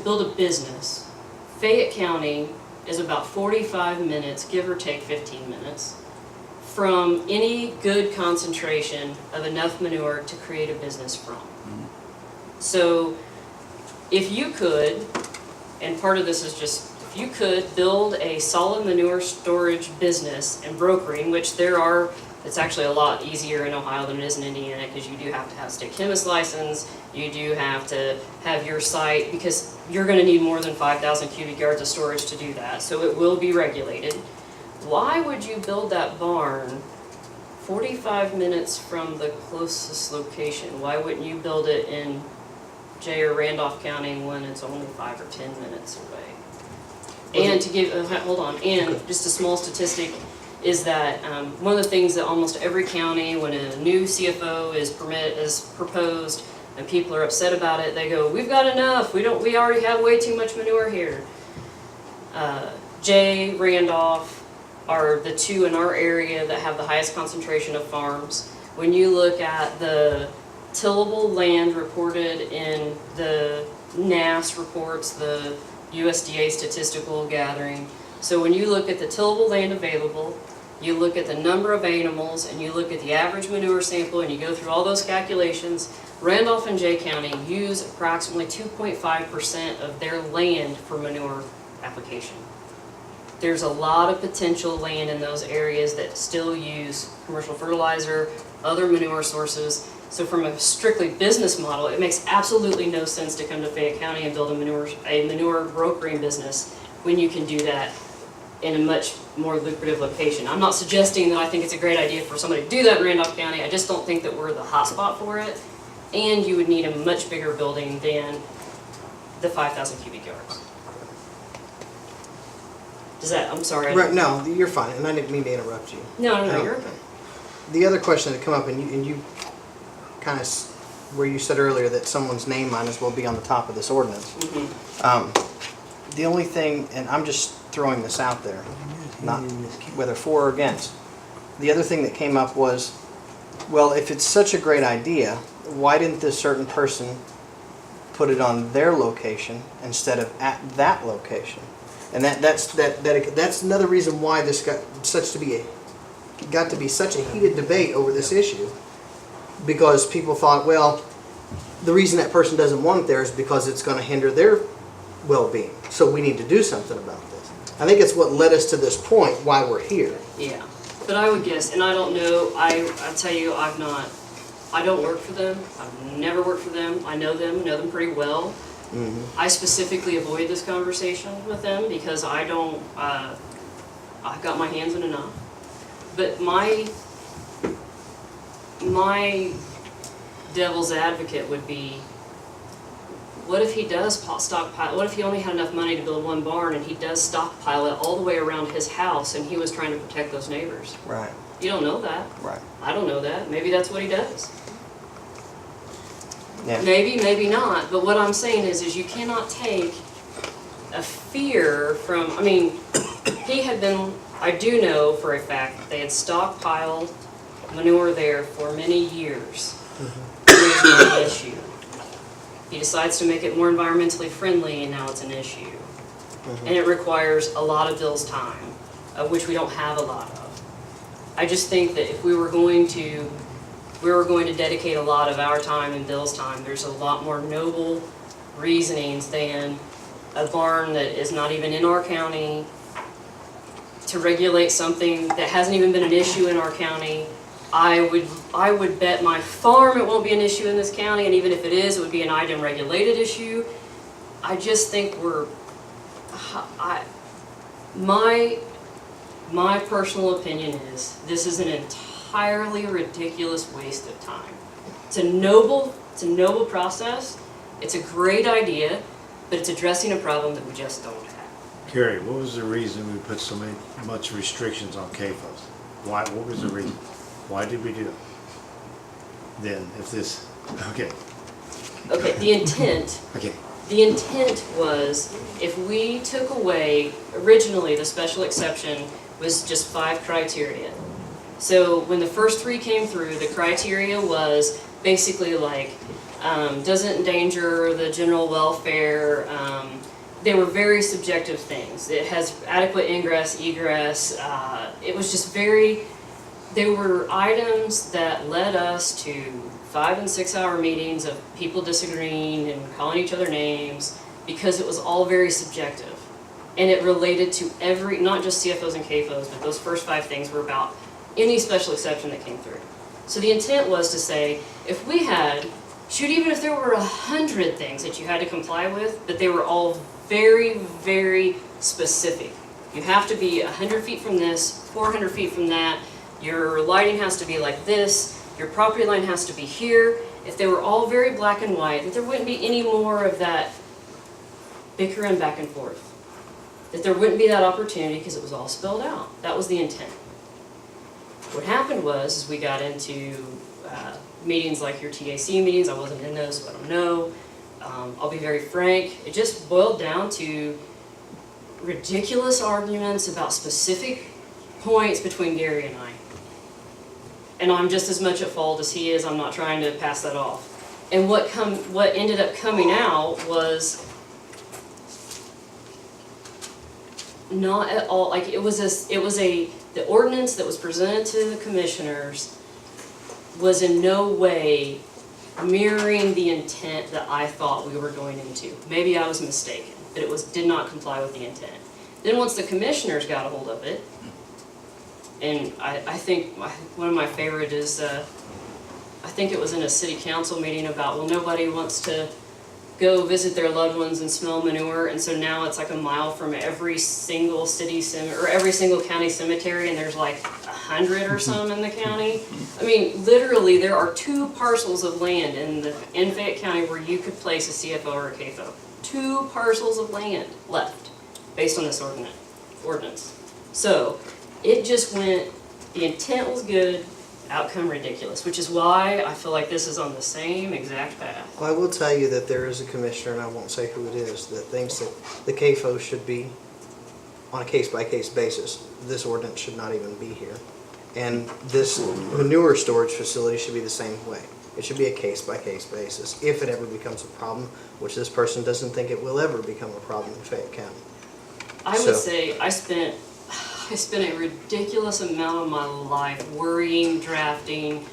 build a business. Fayette County is about 45 minutes, give or take 15 minutes, from any good concentration of enough manure to create a business from. So if you could, and part of this is just if you could build a solid manure storage business and brokering, which there are, it's actually a lot easier in Ohio than it is in Indiana, because you do have to have a state chemist license, you do have to have your site, because you're gonna need more than 5,000 cubic yards of storage to do that, so it will be regulated. Why would you build that barn 45 minutes from the closest location? Why wouldn't you build it in Jay or Randolph County when it's only 5 or 10 minutes away? And to give, hold on, and just a small statistic is that one of the things that almost every county, when a new CFO is proposed and people are upset about it, they go, we've got enough, we already have way too much manure here. Jay, Randolph are the two in our area that have the highest concentration of farms. When you look at the tillable land reported in the NASS reports, the USDA statistical gathering, so when you look at the tillable land available, you look at the number of animals, and you look at the average manure sample, and you go through all those calculations, Randolph and Jay County use approximately 2.5% of their land for manure application. There's a lot of potential land in those areas that still use commercial fertilizer, other manure sources. So from a strictly business model, it makes absolutely no sense to come to Fayette County and build a manure brokering business when you can do that in a much more lucrative location. I'm not suggesting that I think it's a great idea for somebody to do that in Randolph County. I just don't think that we're the hotspot for it. And you would need a much bigger building than the 5,000 cubic yards. Does that, I'm sorry. Right, no, you're fine, and I didn't mean to interrupt you. No, you're okay. The other question that come up, and you kind of, where you said earlier that someone's name might as well be on the top of this ordinance. The only thing, and I'm just throwing this out there, not whether for or against. The other thing that came up was, well, if it's such a great idea, why didn't this certain person put it on their location instead of at that location? And that's another reason why this got to be such a heated debate over this issue, because people thought, well, the reason that person doesn't want it there is because it's going to hinder their well-being. So we need to do something about this. I think it's what led us to this point, why we're here. Yeah, but I would guess, and I don't know, I tell you, I don't work for them. I've never worked for them. I know them pretty well. I specifically avoid this conversation with them because I've got my hands in enough. But my devil's advocate would be, what if he does stockpile? What if he only had enough money to build one barn and he does stockpile it all the way around his house and he was trying to protect those neighbors? Right. You don't know that. Right. I don't know that. Maybe that's what he does. Yeah. Maybe, maybe not. But what I'm saying is you cannot take a fear from, I mean, he had been, I do know for a fact that they had stockpiled manure there for many years. There's no issue. He decides to make it more environmentally friendly, and now it's an issue. And it requires a lot of Bill's time, of which we don't have a lot of. I just think that if we were going to dedicate a lot of our time and Bill's time, there's a lot more noble reasonings than a barn that is not even in our county to regulate something that hasn't even been an issue in our county. I would bet my farm it won't be an issue in this county, and even if it is, it would be an item regulated issue. I just think my personal opinion is this is an entirely ridiculous waste of time. It's a noble process. It's a great idea, but it's addressing a problem that we just don't have. Carrie, what was the reason we put so much restrictions on CAFOs? Why? What was the reason? Why did we do it? Then, if this, okay. Okay, the intent. Okay. The intent was if we took away, originally the special exception was just 5 criteria. So when the first 3 came through, the criteria was basically like, doesn't endanger the general welfare. They were very subjective things. It has adequate ingress, egress. It was just they were items that led us to 5- and 6-hour meetings of people disagreeing and calling each other names because it was all very subjective. And it related to every, not just CFOs and CAFOs, but those first 5 things were about any special exception that came through. So the intent was to say, if we had, shoot, even if there were 100 things that you had to comply with, but they were all very, very specific. You have to be 100 feet from this, 400 feet from that, your lighting has to be like this, your property line has to be here. If they were all very black and white, that there wouldn't be any more of that bickering back and forth. That there wouldn't be that opportunity because it was all spelled out. That was the intent. What happened was, is we got into meetings like your TAC meetings. I wasn't in those, so I don't know. I'll be very frank. It just boiled down to ridiculous arguments about specific points between Gary and I. And I'm just as much at fault as he is. I'm not trying to pass that off. And what ended up coming out was not at all, like the ordinance that was presented to the commissioners was in no way mirroring the intent that I thought we were going into. Maybe I was mistaken, but it did not comply with the intent. Then once the commissioners got a hold of it, and I think one of my favorite is, I think it was in a city council meeting about, well, nobody wants to go visit their loved ones and smell manure, and so now it's like a mile from every single city or every single county cemetery, and there's like 100 or some in the county. I mean, literally, there are 2 parcels of land in Fayette County where you could place a CFO or a CAFO. 2 parcels of land left, based on this ordinance. So, it just went, the intent was good, outcome ridiculous, which is why I feel like this is on the same exact path. Well, I will tell you that there is a commissioner, and I won't say who it is, that thinks that the CAFO should be on a case-by-case basis. This ordinance should not even be here. And this manure storage facility should be the same way. It should be a case-by-case basis, if it ever becomes a problem, which this person doesn't think it will ever become a problem in Fayette County. I would say I spent a ridiculous amount of my life worrying, drafting,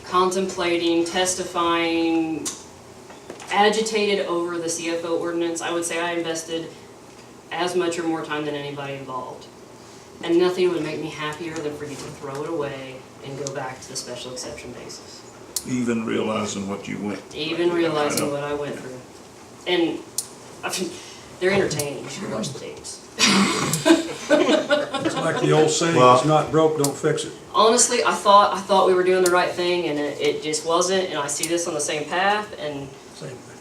contemplating, testifying, agitated over the CFO ordinance. I would say I invested as much or more time than anybody involved. And nothing would make me happier than for you to throw it away and go back to the special exception basis. Even realizing what you went. Even realizing what I went through. And I mean, they're entertaining. You should watch the tapes. It's like the old saying, it's not broke, don't fix it. Honestly, I thought we were doing the right thing, and it just wasn't. And I see this on the same path. And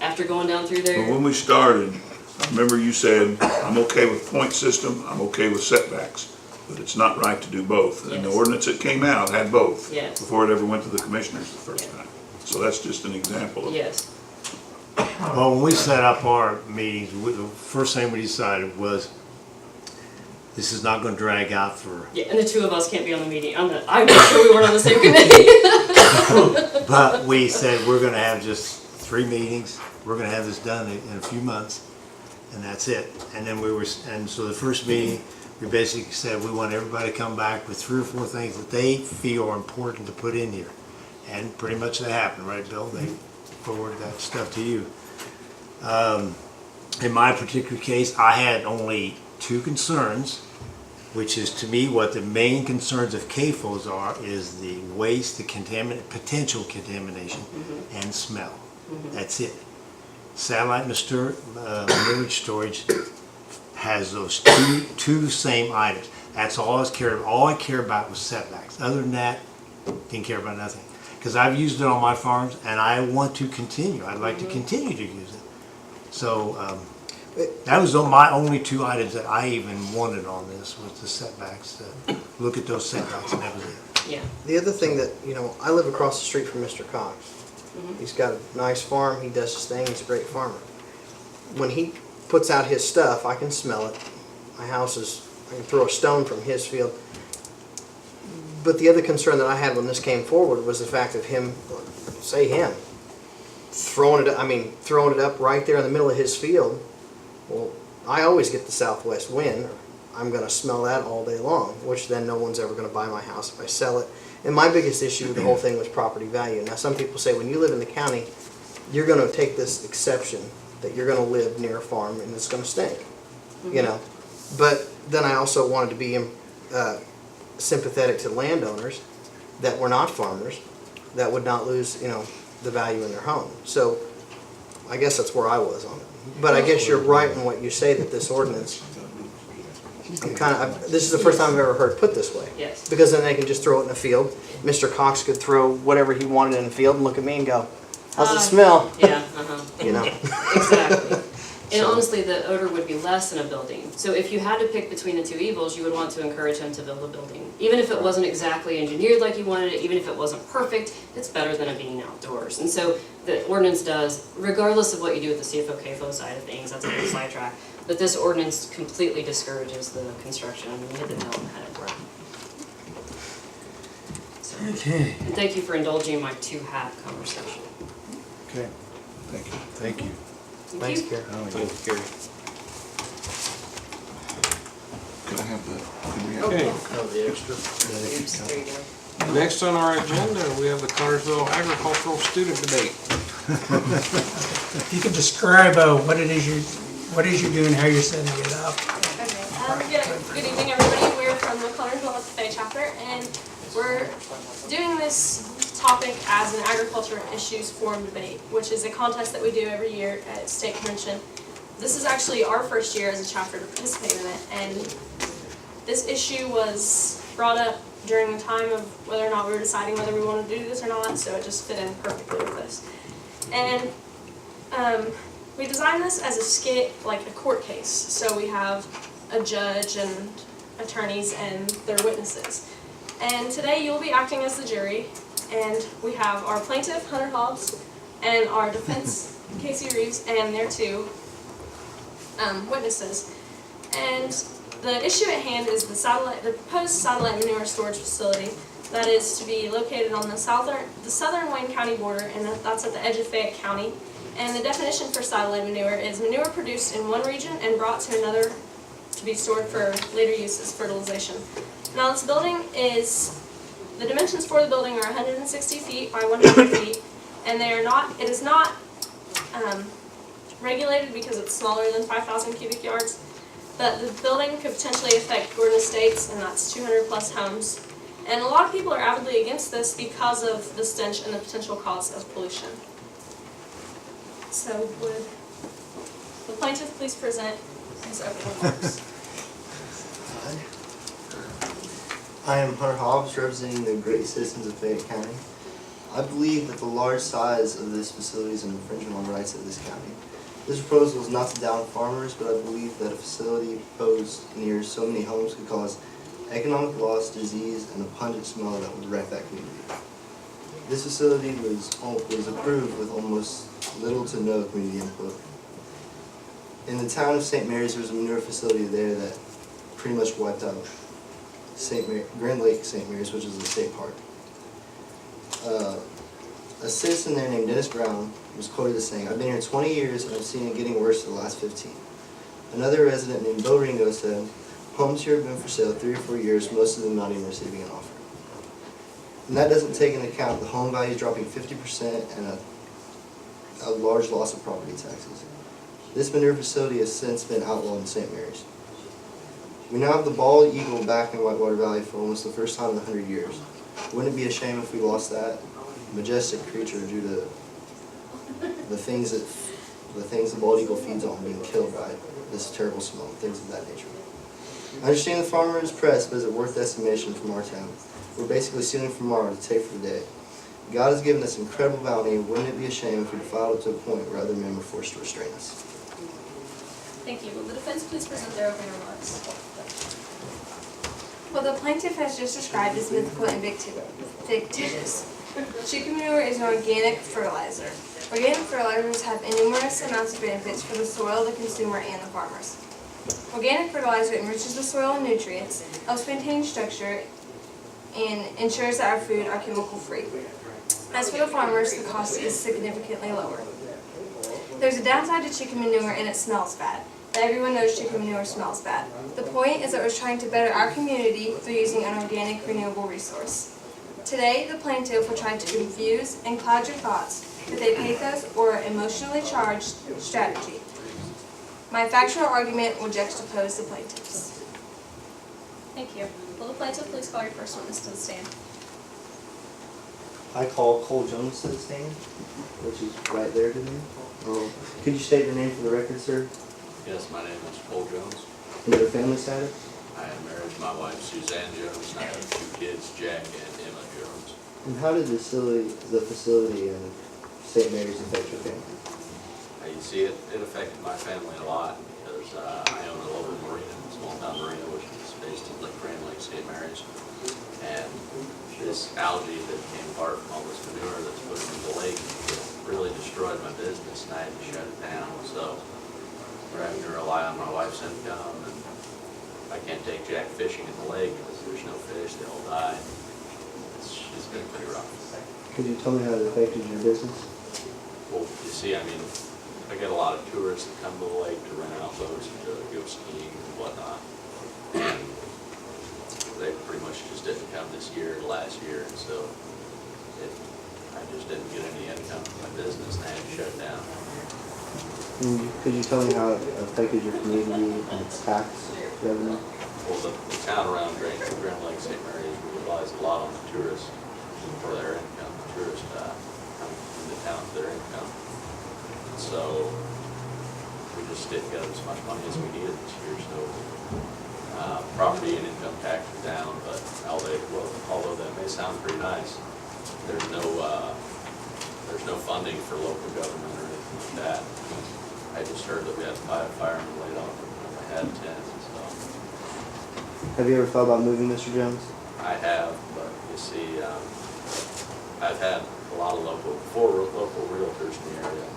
after going down through But there, when we started, I remember you said, I'm okay with point system, I'm okay with setbacks, but it's not right to do both. And the Yes. ordinance that came out had both. Yes. Before it ever went to the commissioners the first time. So that's just an example of. yes, Well, when we set up our meetings, the first thing we decided was, this is not gonna drag out for, yeah. And the 2 of us can't be on the meeting. I'm not sure we weren't on the same committee. but we said, we're gonna have just 3 meetings, we're gonna have this done in a few months, and that's it. And then so the first meeting, we basically said, we want everybody to come back with 3 or 4 things that they feel are important to put in here. And pretty much that happened, right, Bill? They forwarded that stuff to you. In my particular case, I had only 2 concerns, which is to me what the main concerns of CAFOs are, is the waste, the potential contamination, and smell. That's it. Satellite manure storage has those two same items. That's all I care about. All I care about was setbacks. Other than that, didn't care about nothing. Because I've used it on my farms, and I want to continue. I'd like to continue to use it. So that was my only 2 items that I even wanted on this, was the setbacks. Look at those setbacks, and that was it. Yeah. The other thing that, I live across the street from Mr. Cox. He's got a nice farm, he does his thing, he's a great farmer. When he puts out his stuff, I can smell it. My house I can throw a stone from his field. But the other concern that I had when this came forward was the fact of him, throwing it up right there in the middle of his field. Well, I always get the southwest wind. I'm going to smell that all day long, which then no one's ever going to buy my house if I sell it. And my biggest issue with the whole thing was property value. Now, some people say when you live in the county, you're going to take this exception that you're going to live near a farm and it's going to stink. But then I also wanted to be sympathetic to landowners that were not farmers, that would not lose, the value in their home. So I guess that's where I was on it. But I guess you're right in what you say, that this ordinance, this is the first time I've ever heard it put this way. Yes. Because then they can just throw it in a field. Mr. Cox could throw whatever he wanted in the field and look at me and go, how's it smell? Yeah, Exactly. And So- honestly, the odor would be less in a building. So if you had to pick between the two evils, you would want to encourage him to build a building. Even if it wasn't exactly engineered like you wanted it, even if it wasn't perfect, it's better than it being outdoors. And so the ordinance does, regardless of what you do with the CFO-CAFO side of things, that's a whole sidetrack, but this ordinance completely discourages the construction. You hit the nail on the head. So, Okay. and thank you for indulging my two-hat conversation. Okay, thank you. Thank you. Thanks, you. Karen. Thank you, Gary. Could I have that? Okay, Oops, there you go. next on our agenda, we have the Connersville Agricultural Student Debate. If you could describe what it is you're doing, how you're setting it up. Good evening, everybody. We're from the Connersville FFA chapter, and we're doing this topic as an agriculture issues forum debate, which is a contest that we do every year at State Convention. This is actually our first year as a chapter to participate in it, and this issue was brought up during the time of whether or not we were deciding whether we wanted to do this or not, so it just fit in perfectly with this. And we designed this as a skit, like a court case. So we have a judge and attorneys and their witnesses. And today you'll be acting as the jury, and we have our plaintiff, Hunter Hobbs, and our defense, Casey Reeves, and their two witnesses. And the issue at hand is the proposed satellite manure storage facility that is to be located on the southern Wayne County border, and that's at the edge of Fayette County. And the definition for satellite manure is manure produced in one region and brought to another to be stored for later use as fertilization. Now this building the dimensions for the building are 160 feet by 100 feet, and it is not regulated because it's smaller than 5,000 cubic yards. But the building could potentially affect Gordon Estates, and that's 200 plus homes. And a lot of people are avidly against this because of the stench and the potential cause of pollution. So would the plaintiff please present his opening remarks? I am Hunter Hobbs, representing the great citizens of Fayette County. I believe that the large size of this facility is an infringement on rights of this county. This proposal is not to down farmers, but I believe that a facility proposed near so many homes could cause economic loss, disease, and a pungent smell that would wreck that community. This facility was approved with almost little to no community input. In the town of St. Mary's, there was a manure facility there that pretty much wiped out Grand Lake St. Mary's, which is a state park. A citizen there named Dennis Brown was quoted as saying, "I've been here 20 years and I've seen it getting worse for the last 15. Another resident named Bo Ringo said, "Homes here have been for sale 3 or 4 years, most of them not even receiving an offer." And that doesn't take into account the home values dropping 50% and a large loss of property taxes. This manure facility has since been outlawed in St. Mary's. We now have the bald eagle back in Whitewater Valley for almost the first time in 100 years. Wouldn't it be a shame if we lost that majestic creature due to the things the bald eagle feeds on being killed by this terrible smell, things of that nature? I understand the farmer is pressed, but is it worth the estimation from our town? We're basically stealing from tomorrow to take for the day. God has given us incredible bounty, and wouldn't it be a shame if we defiled it to a point where other men were forced to restrain us? Thank you. Will the defense please present their opening remarks? What the plaintiff has just described is mythical and fictitious. Chicken manure is an organic fertilizer. Organic fertilizers have numerous amounts of benefits for the soil, the consumer, and the farmers. Organic fertilizer enriches the soil in nutrients, helps maintain structure, and ensures that our food are chemical-free. As for the farmers, the cost is significantly lower. There's a downside to chicken manure, and it smells bad. Everyone knows chicken manure smells bad. The point is that we're trying to better our community through using an organic, renewable resource. Today, the plaintiff will try to confuse and cloud your thoughts with a pathos or emotionally charged strategy. My factual argument will juxtapose the plaintiffs. Thank you. Will the plaintiff please call your first witness to the stand? I call Cole Jones to the stand, which is right there to me. Could you state your name for the record, sir? Yes, my name is Cole Jones. And your family status? I am married to my wife Suzanne Jones, and I have 2 kids, Jack and Emma Jones. And how did the facility in St. Mary's affect your family? You see, it affected my family a lot because I own a local marina, a small town marina, which is based in Grand Lake, St. Mary's. And this algae that came apart from all this manure that's put into the lake really destroyed my business, and I had to shut it down. So we're having to rely on my wife's income, and I can't take Jack fishing in the lake because there's no fish, they all die. It's been pretty rough. Could you tell me how it affected your business? Well, you see, I mean, I get a lot of tourists that come to the lake to rent out boats and to go skiing and whatnot. And they pretty much just didn't come this year, last year, and so I just didn't get any income from my business, and I had to shut it down. And could you tell me how it affected your community and its tax revenue? Well, the town around Grand Lake, St. Mary's, relies a lot on the tourists for their income. The tourists come into town for their income. So we just didn't get as much money as we needed this year. So property and income tax are down, but although that may sound pretty nice, there's no funding for local government or anything like that. I just heard that we had 5 firemen laid off, and I had 10. So Have you ever thought about moving, Mr. Jones? I have, but you see, I've had a lot of four local realtors in the area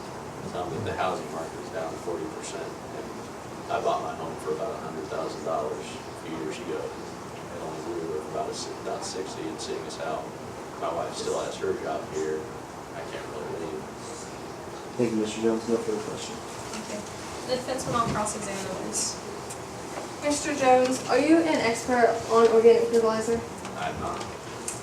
tell me that the housing market is down 40%. And I bought my home for about $100,000 a few years ago. And only we were about 60, and seeing as how my wife still has her job here, I can't really leave. Thank you, Mr. Jones. No further questions. Okay. The defense will now cross-examine the witness. Mr. Jones, are you an expert on organic fertilizer? I'm not.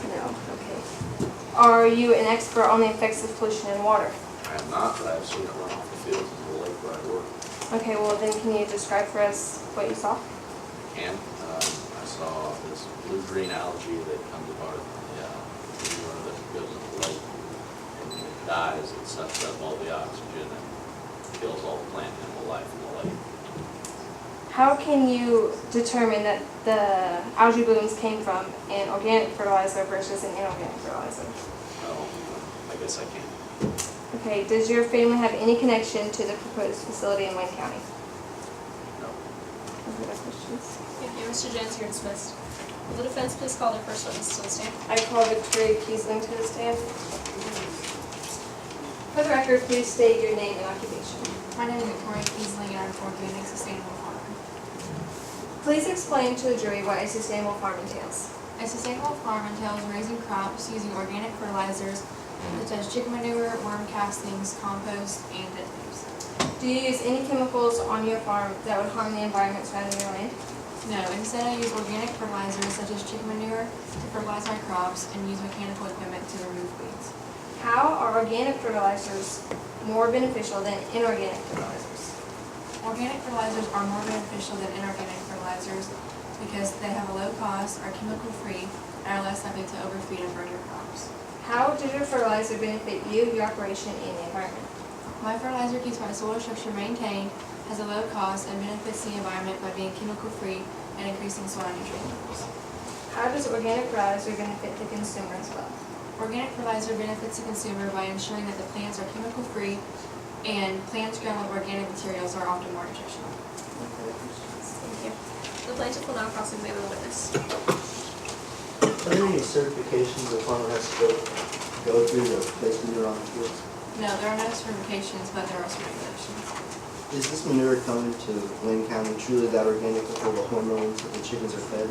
No, okay. Are you an expert on the effects of pollution in water? I am not, but I've seen it run off the fields into the lake where I work. Okay, well then can you describe for us what you saw? And I saw this blue-green algae that comes apart from the manure that goes into the lake. And when it dies, it sucks up all the oxygen and kills all the plant and animal life in the lake. How can you determine that the algae blooms came from an organic fertilizer versus an inorganic fertilizer? Well, I guess I can. Okay, does your family have any connection to the proposed facility in Wayne County? No. Any other questions? Thank you. Mr. Jones, you're dismissed. Will the defense please call their first witness to the stand? I call Victoria Kiesling to the stand. For the record, please state your name and occupation. My name is Victoria Kiesling, and I'm for Organic Sustainable Farming. Please explain to the jury what a sustainable farm entails. A sustainable farm entails raising crops using organic fertilizers such as chicken manure, worm castings, compost, and dead leaves. Do you use any chemicals on your farm that would harm the environment surrounding your land? No, instead I use organic fertilizers such as chicken manure to fertilize my crops and use mechanical equipment to remove weeds. How are organic fertilizers more beneficial than inorganic fertilizers? Organic fertilizers are more beneficial than inorganic fertilizers because they have a low cost, are chemical free, and are less likely to overfeed and burn your crops. How does your fertilizer benefit you, your operation, and the environment? My fertilizer keeps my soil structure maintained, has a low cost, and benefits the environment by being chemical free and increasing soil nutrient levels. How does organic fertilizer benefit the consumer as well? Organic fertilizer benefits the consumer by ensuring that the plants are chemical free and plants grown with organic materials are often more nutritional. Thank you. The plaintiff will now cross-examine the witness. Are there any certifications the farmer has to go through to place manure on the field? No, there are no certifications, but there are some regulations. Is this manure coming to Wayne County truly that organic before the hormones that the chickens are fed?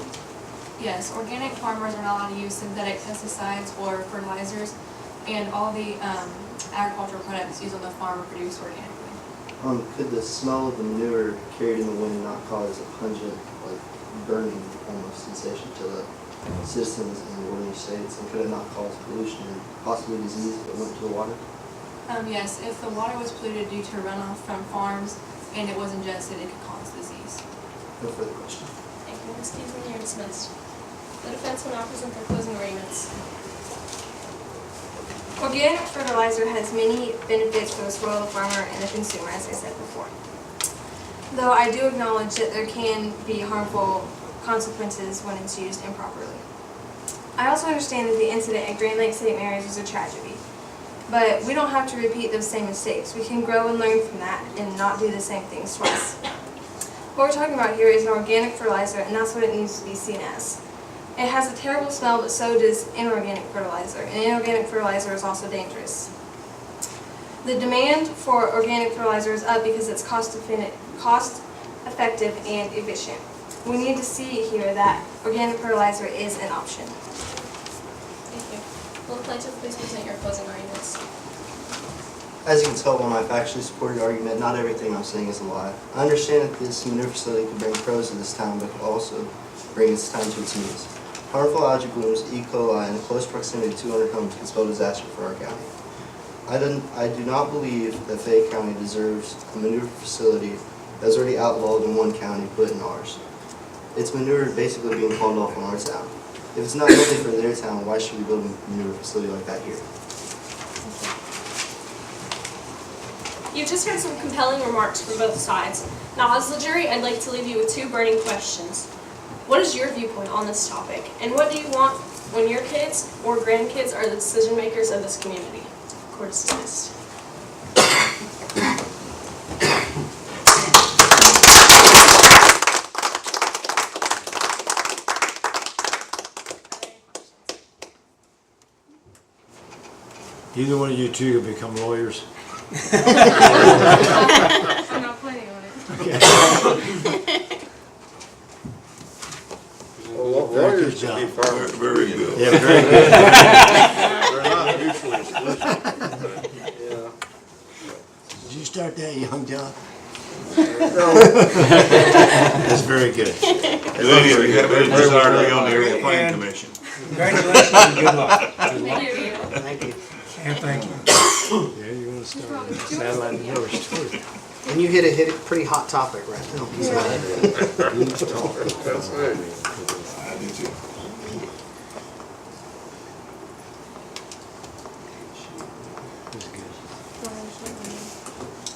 Yes, organic farmers are not allowed to use synthetic pesticides or fertilizers, and all the agricultural products used on the farm are produced organically. Could the smell of the manure carried in the wind not cause a pungent, like burning almost sensation to the citizens in the northern states? And could it not cause pollution and possibly disease if it went to the water? Yes, if the water was polluted due to runoff from farms, and it was ingested, it could cause disease. No further questions. Thank you, Ms. Keeson, you're dismissed. The defense will now present their closing arguments. Organic fertilizer has many benefits for the soil, the farmer, and the consumer, as I said before. Though I do acknowledge that there can be harmful consequences when it's used improperly. I also understand that the incident at Grand Lake St. Mary's was a tragedy, but we don't have to repeat those same mistakes. We can grow and learn from that and not do the same things twice. What we're talking about here is an organic fertilizer, and that's what it needs to be seen as. It has a terrible smell, but so does inorganic fertilizer, and inorganic fertilizer is also dangerous. The demand for organic fertilizer is up because it's cost effective and efficient. We need to see here that organic fertilizer is an option. Thank you. Will the plaintiff please present your closing arguments? As you can tell by my factually supported argument, not everything I'm saying is a lie. I understand that this manure facility could bring pros to this town, but could also bring its town to its knees. Harmful algae blooms, E. coli, and in close proximity to 200 homes can spell disaster for our county. I do not believe that Fayette County deserves a manure facility that's already outlawed in one county put in ours. Its manure basically being pawned off on our town. If it's not healthy for their town, why should we build a manure facility like that here? You've just heard some compelling remarks from both sides. Now, as the jury, I'd like to leave you with two burning questions. What is your viewpoint on this topic? And what do you want when your kids or grandkids are the decision makers of this community? Court is dismissed. Either one of you two will become lawyers. I'm not planning on it. Lawyers should be farmers. Very good. Yeah, very good. They're not mutually exclusive. Did you start that, young John? That's very good. Do any of you have any desire to be on the area planning commission? Congratulations and good luck. Thank you. Thank you. And thank you. Yeah, you're gonna start with satellite manure storage. And you hit a pretty hot topic right now. That's right. I do too. That's good.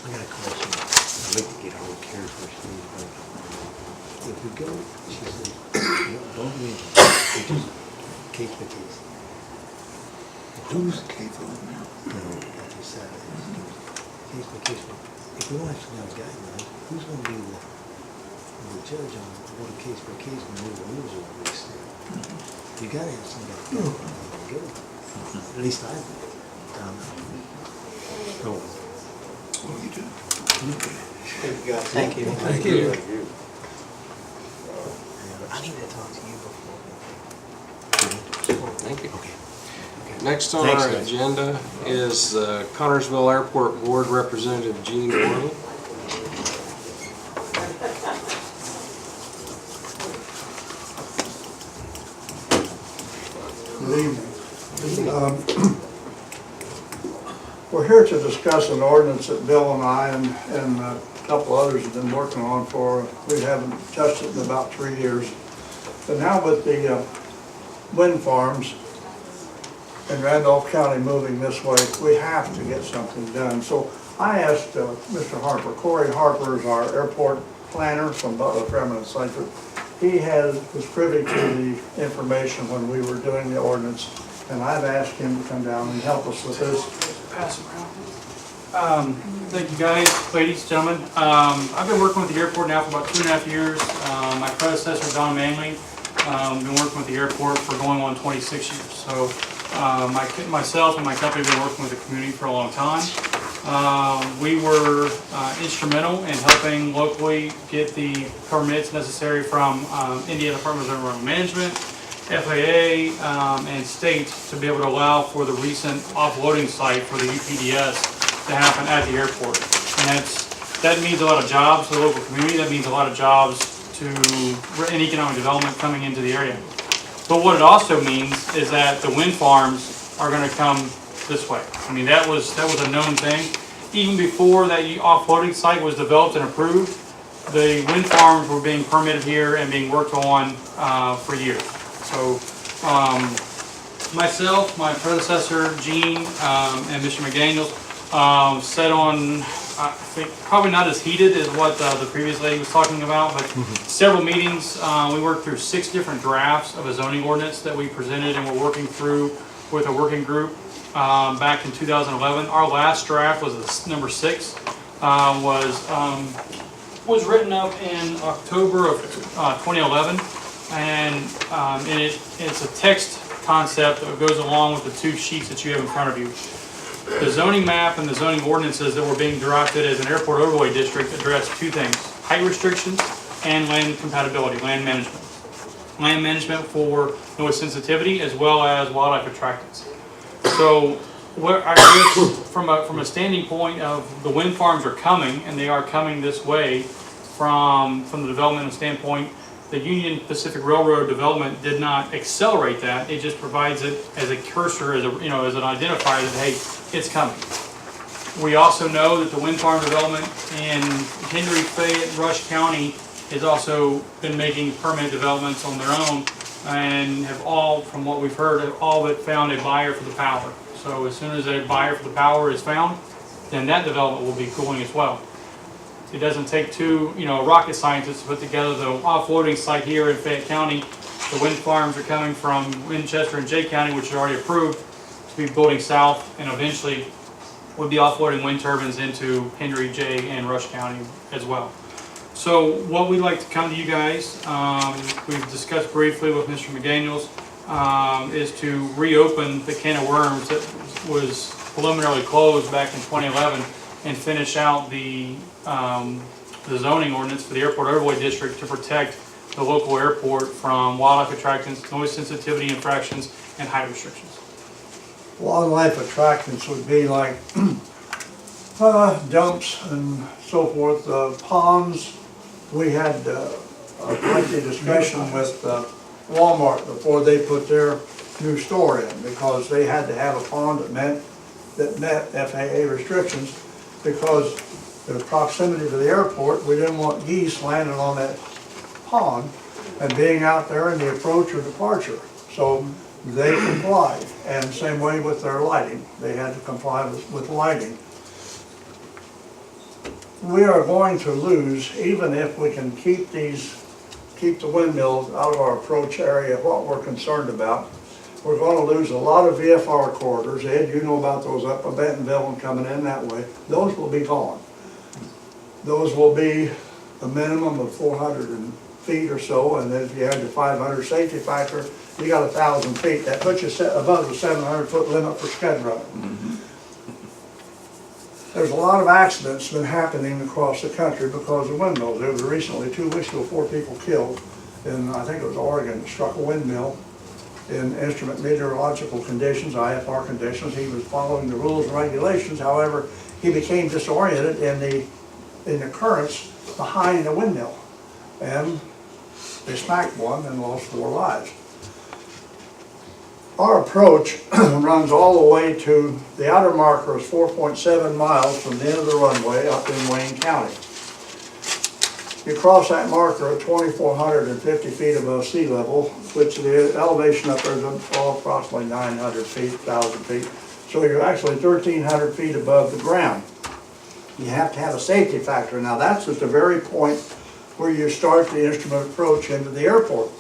I got a question. I'd like to get hold of Carrie first. If we go, she said, don't mention it, just case by case. Who's case by case? No, that's a Saturday. Case by case. If we don't actually have guidelines, who's gonna be the judge on what a case by case when the rules are released? You gotta have somebody go. At least I do. Oh. Well, you do. Thank you, guys. Thank you. Thank you. I need to talk to you before. Thank you. Okay. Next on Thanks, our guys. agenda is Connersville Airport Board Representative Jean Morley. Good evening. We're here to discuss an ordinance that Bill and I and a couple others have been working on for, we haven't touched it in about 3 years. But now with the wind farms in Randolph County moving this way, we have to get something done. So I asked Mr. Harper, Corey Harper is our airport planner from Butler, Freeman, and Seifert. He was privy to the information when we were doing the ordinance, and I've asked him to come down and help us with this. Pass them around. Thank you guys, ladies, gentlemen. I've been working with the airport now for about 2.5 years. My predecessor, Don Manley, been working with the airport for going on 26 years. So myself and my company have been working with the community for a long time. We were instrumental in helping locally get the permits necessary from Indiana Department of Environmental Management, FAA, and state to be able to allow for the recent offloading site for the UPDS to happen at the airport. And that means a lot of jobs to the local community. That means a lot of jobs to and economic development coming into the area. But what it also means is that the wind farms are going to come this way. I mean, that was a known thing. even before that offloading site was developed and approved, the wind farms were being permitted here and being worked on for years. So myself, my predecessor, Gene, and Mr. McDaniels set on, I think, probably not as heated as what the previous lady was talking about, but several meetings. We worked through 6 different drafts of a zoning ordinance that we presented and we're working through with a working group back in 2011. Our last draft was number 6, was written up in October of 2011, and it's a text concept that goes along with the 2 sheets that you have in front of you. The zoning map and the zoning ordinances that were being drafted as an airport overlay district address 2 things: height restrictions and land compatibility, land management. Land management for noise sensitivity as well as wildlife attractants. So I guess from a standing point of the wind farms are coming, and they are coming this way from the developmental standpoint, the Union Pacific Railroad development did not accelerate that. It just provides it as a cursor, as an identifier that, hey, it's coming. We also know that the wind farm development in Henry, Fayette, Rush County has also been making permanent developments on their own, and have all, from what we've heard, have all but found a buyer for the power. So as soon as a buyer for the power is found, then that development will be cooling as well. It doesn't take 2, rocket scientists to put together the offloading site here in Fayette County. The wind farms are coming from Winchester and Jay County, which are already approved to be building south, and eventually would be offloading wind turbines into Henry, Jay, and Rush County as well. So what we'd like to come to you guys, we've discussed briefly with Mr. McDaniels, is to reopen the can of worms that was preliminarily closed back in 2011 and finish out the zoning ordinance for the airport overlay district to protect the local airport from wildlife attractants, noise sensitivity infractions, and height restrictions. Wildlife attractants would be like dumps and so forth, ponds. We had a lengthy discussion with Walmart before they put their new store in, because they had to have a pond that met FAA restrictions, because the proximity to the airport, we didn't want geese landing on that pond and being out there in the approach or departure. So they complied, and same way with their lighting. They had to comply with lighting. We are going to lose, even if we can keep the windmills out of our approach area, what we're concerned about. We're going to lose a lot of VFR corridors. Ed, you know about those up in Bentonville and coming in that way. Those will be gone. Those will be a minimum of 400 feet or so, and then if you add the 500 safety factor, you got 1,000 feet. That puts you above the 700-foot limit for scud running. There's a lot of accidents been happening across the country because of windmills. There was recently 2 weeks ago 4 people killed in, I think it was Oregon, that struck a windmill in instrument meteorological conditions, IFR conditions. He was following the rules and regulations. However, he became disoriented in the currents behind the windmill, and they smacked one and lost 4 lives. Our approach runs all the way to, the outer marker is 4.7 miles from the end of the runway up in Wayne County. You cross that marker at 2,450 feet above sea level, which the elevation up there is approximately 900 feet, 1,000 feet. So you're actually 1,300 feet above the ground. You have to have a safety factor. Now that's at the very point where you start the instrument approach into the airport.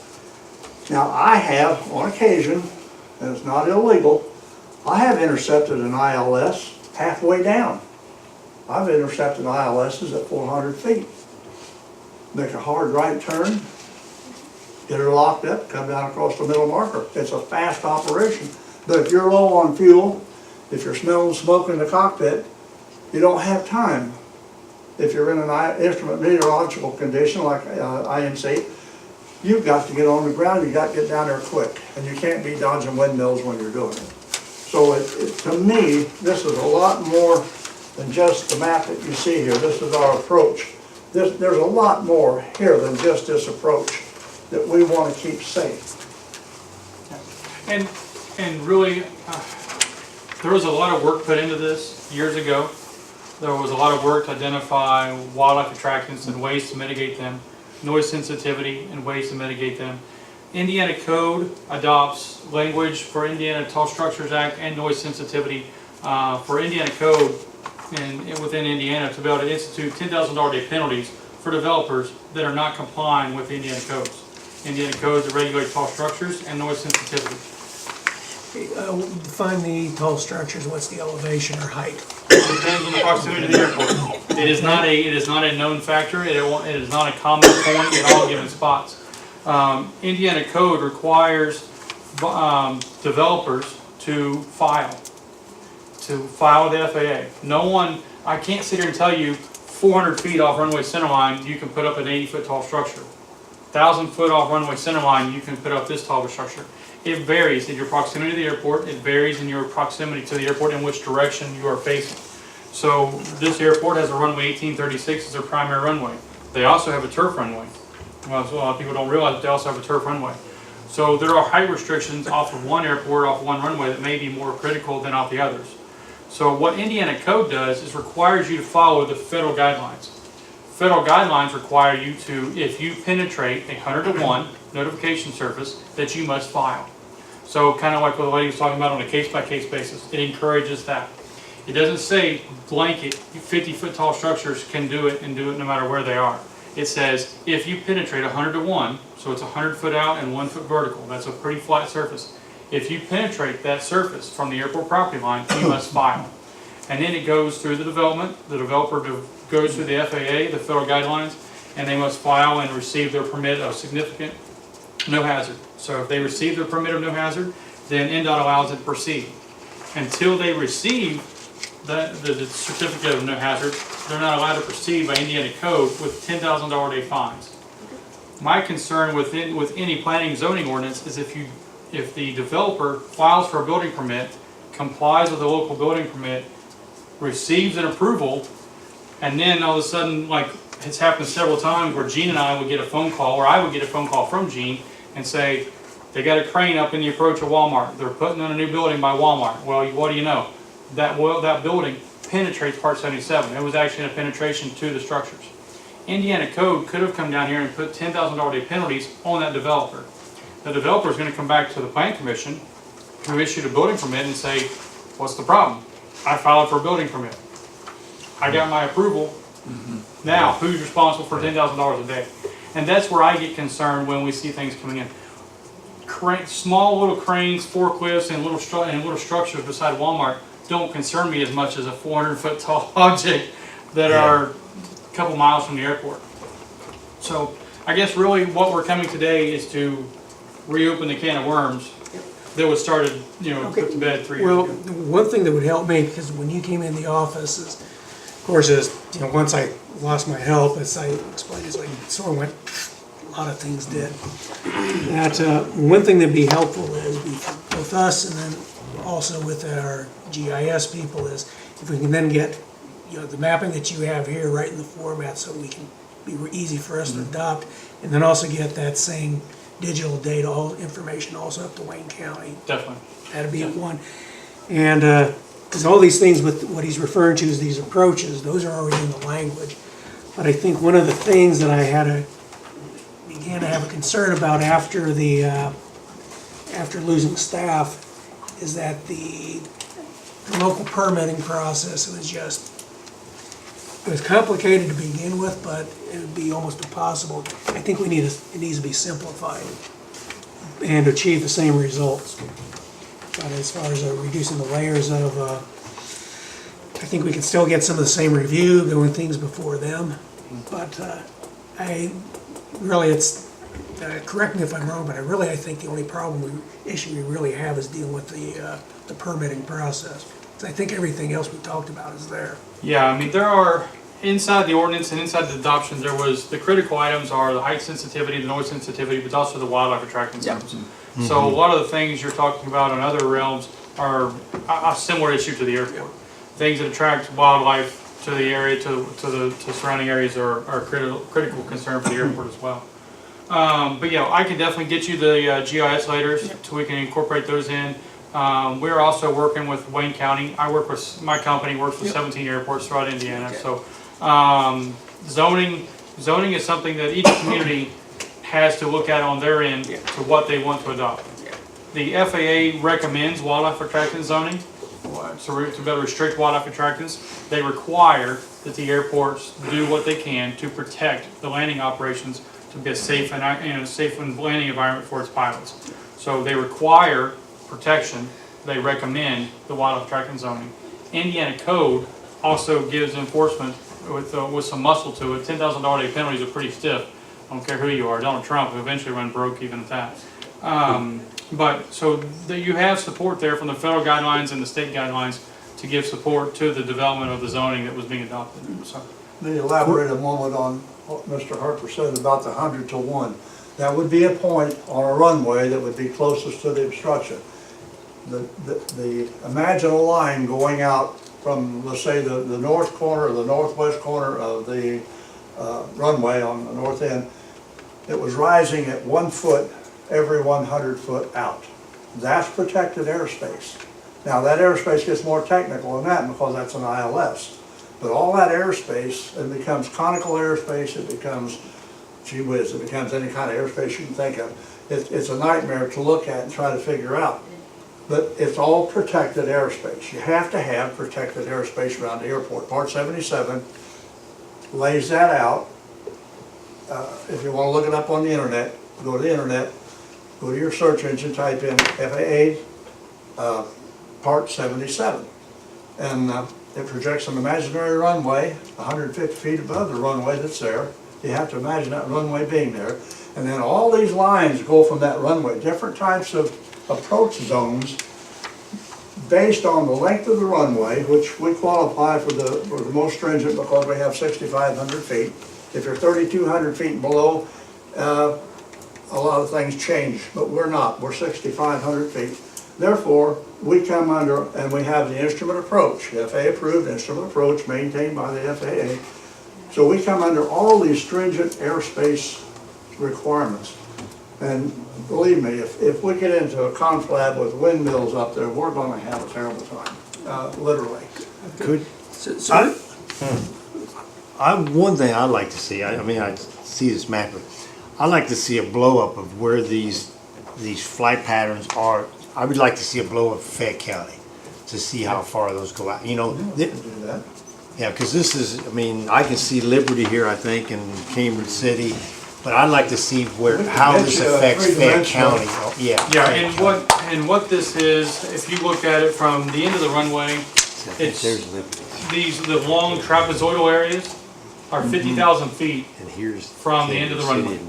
Now I have, on occasion, and it's not illegal, I have intercepted an ILS halfway down. I've intercepted ILSs at 400 feet. Make a hard right turn, get her locked up, come down across the middle marker. It's a fast operation. But if you're low on fuel, if you're smelling smoke in the cockpit, you don't have time. If you're in an instrument meteorological condition like INC, you've got to get on the ground, you've got to get down there quick. And you can't be dodging windmills when you're doing it. So to me, this is a lot more than just the map that you see here. This is our approach. There's a lot more here than just this approach that we want to keep safe. And really, there was a lot of work put into this years ago there was a lot of work to identify wildlife attractants and ways to mitigate them, noise sensitivity and ways to mitigate them. Indiana Code adopts language for Indiana Tall Structures Act and noise sensitivity for Indiana Code and within Indiana to be able to institute $10,000 a day penalties for developers that are not complying with Indiana codes. Indiana codes that regulate tall structures and noise sensitivity. Define the tall structures, what's the elevation or height? It depends on the proximity to the airport. It is not a known factor. It is not a common point in all given spots. Indiana code requires developers to file with the FAA. No one, I can't sit here and tell you 400 feet off runway centerline you can put up an 80-foot tall structure. 1,000 foot off runway centerline you can put up this tall of a structure. It varies in your proximity to the airport. It varies in your proximity to the airport in which direction you are facing. So this airport has a runway 1836 as their primary runway. They also have a turf runway. Well, so a lot of people don't realize they also have a turf runway. So there are height restrictions off of one airport, off one runway that may be more critical than off the others. So what Indiana Code does is requires you to follow the federal guidelines. Federal guidelines require you to, if you penetrate a 100-to-1 notification surface, that you must file. So kind of like what the lady was talking about on a case-by-case basis, it encourages that. It doesn't say blanket 50-foot tall structures can do it and do it no matter where they are. It says if you penetrate 100-to-1, so it's 100 foot out and 1 foot vertical, that's a pretty flat surface. If you penetrate that surface from the airport property line, you must file. And then it goes through the development, the developer goes through the FAA, the federal guidelines, and they must file and receive their permit of significant no hazard. So if they receive their permit of no hazard, then NDOT allows it to proceed. Until they receive the certificate of no hazard, they're not allowed to proceed by Indiana Code with $10,000 a day fines. My concern with any planning and zoning ordinance is if the developer files for a building permit, complies with the local building permit, receives an approval, and then all of a sudden, like it's happened several times where Gene and I would get a phone call, or I would get a phone call from Gene and say, they got a crane up in the approach of Walmart. They're putting in a new building by Walmart. Well, what do you know? That building penetrates Part 77. It was actually a penetration to the structures. Indiana Code could have come down here and put $10,000 a day penalties on that developer. The developer is going to come back to the Plan Commission, who issued a building permit, and say, what's the problem? I filed for a building permit. I got my approval. Now, who's responsible for $10,000 a day? And that's where I get concerned when we see things coming in. Small little cranes, forklifts, and little structures beside Walmart don't concern me as much as a 400-foot tall object that are a couple miles from the airport. So I guess really what we're coming today is to reopen the can of worms that was started, put to bed 3 years ago. Well, one thing that would help me, because when you came in the office, is, of course, once I lost my health, as I explained, it's like sort of went, a lot of things did. That one thing that'd be helpful is with us, and then also with our GIS people, is if we can then get the mapping that you have here right in the format, so we can be easy for us to adopt, and then also get that same digital data, all information also up to Wayne County. Definitely. That'd be one. And because all these things with what he's referring to as these approaches, those are already in the language. But I think one of the things that I began to have a concern about after losing staff is that the local permitting process it was complicated to begin with, but it would be almost impossible. I think it needs to be simplified and achieve the same results. But as far as reducing the layers of, I think we can still get some of the same review, doing things before them. But correct me if I'm wrong, but I think the only issue we really have is dealing with the permitting process. I think everything else we talked about is there. Yeah, I mean, there are, inside the ordinance and inside the adoption, the critical items are the height sensitivity, the noise sensitivity, but also the wildlife attractant zones. So a lot of the things you're talking about in other realms are a similar issue to the airport. Things that attract wildlife to the area, to surrounding areas are critical concern for the airport as well. But yeah, I can definitely get you the GIS laters so we can incorporate those in. We're also working with Wayne County. My company works with 17 airports throughout Indiana. So zoning is something that each community has to look at on their end to what they want to adopt. The FAA recommends wildlife attractant zoning to better restrict wildlife attractants. They require that the airports do what they can to protect the landing operations to be a safe and safe landing environment for its pilots. So they require protection. They recommend the wildlife attractant zoning. Indiana code also gives enforcement with some muscle to it. $10,000 day penalties are pretty stiff. I don't care who you are. Donald Trump will eventually run broke even at that. But so you have support there from the federal guidelines and the state guidelines to give support to the development of the zoning that was being adopted. So, Let me elaborate a moment on what Mr. Harper said about the 100 to 1. That would be a point on a runway that would be closest to the obstruction. Imagine a line going out from, let's say, the north corner or the northwest corner of the runway on the north end. It was rising at 1 foot every 100 foot out. That's protected airspace. Now that airspace gets more technical than that because that's an ILS. But all that airspace, it becomes conical airspace, it becomes, gee whiz, it becomes any kind of airspace you can think of. It's a nightmare to look at and try to figure out. But it's all protected airspace. You have to have protected airspace around the airport. Part 77 lays that out. If you want to look it up on the internet, go to the internet, go to your search engine, type in FAA Part 77. And it projects an imaginary runway 150 feet above the runway that's there. You have to imagine that runway being there. And then all these lines go from that runway, different types of approach zones based on the length of the runway, which we qualify for the most stringent because we have 6,500 feet. If you're 3,200 feet below, a lot of things change, but we're not. We're 6,500 feet. Therefore, we come under, and we have the instrument approach, FAA approved instrument approach maintained by the FAA. So we come under all these stringent airspace requirements. And believe me, if we get into a conflab with windmills up there, we're going to have a terrible time, literally. One thing I'd like to see, I see this map, but I'd like to see a blow up of where these flight patterns are. I would like to see a blow up of Fayette County to see how far those go out. You know, yeah, because this is, I can see Liberty here, I think, and Cambridge City, but I'd like to see how this affects Fayette County. Yeah. Yeah, and what this is, if you look at it from the end of the runway, it's the long trapezoidal areas are 50,000 feet from the end of the runway.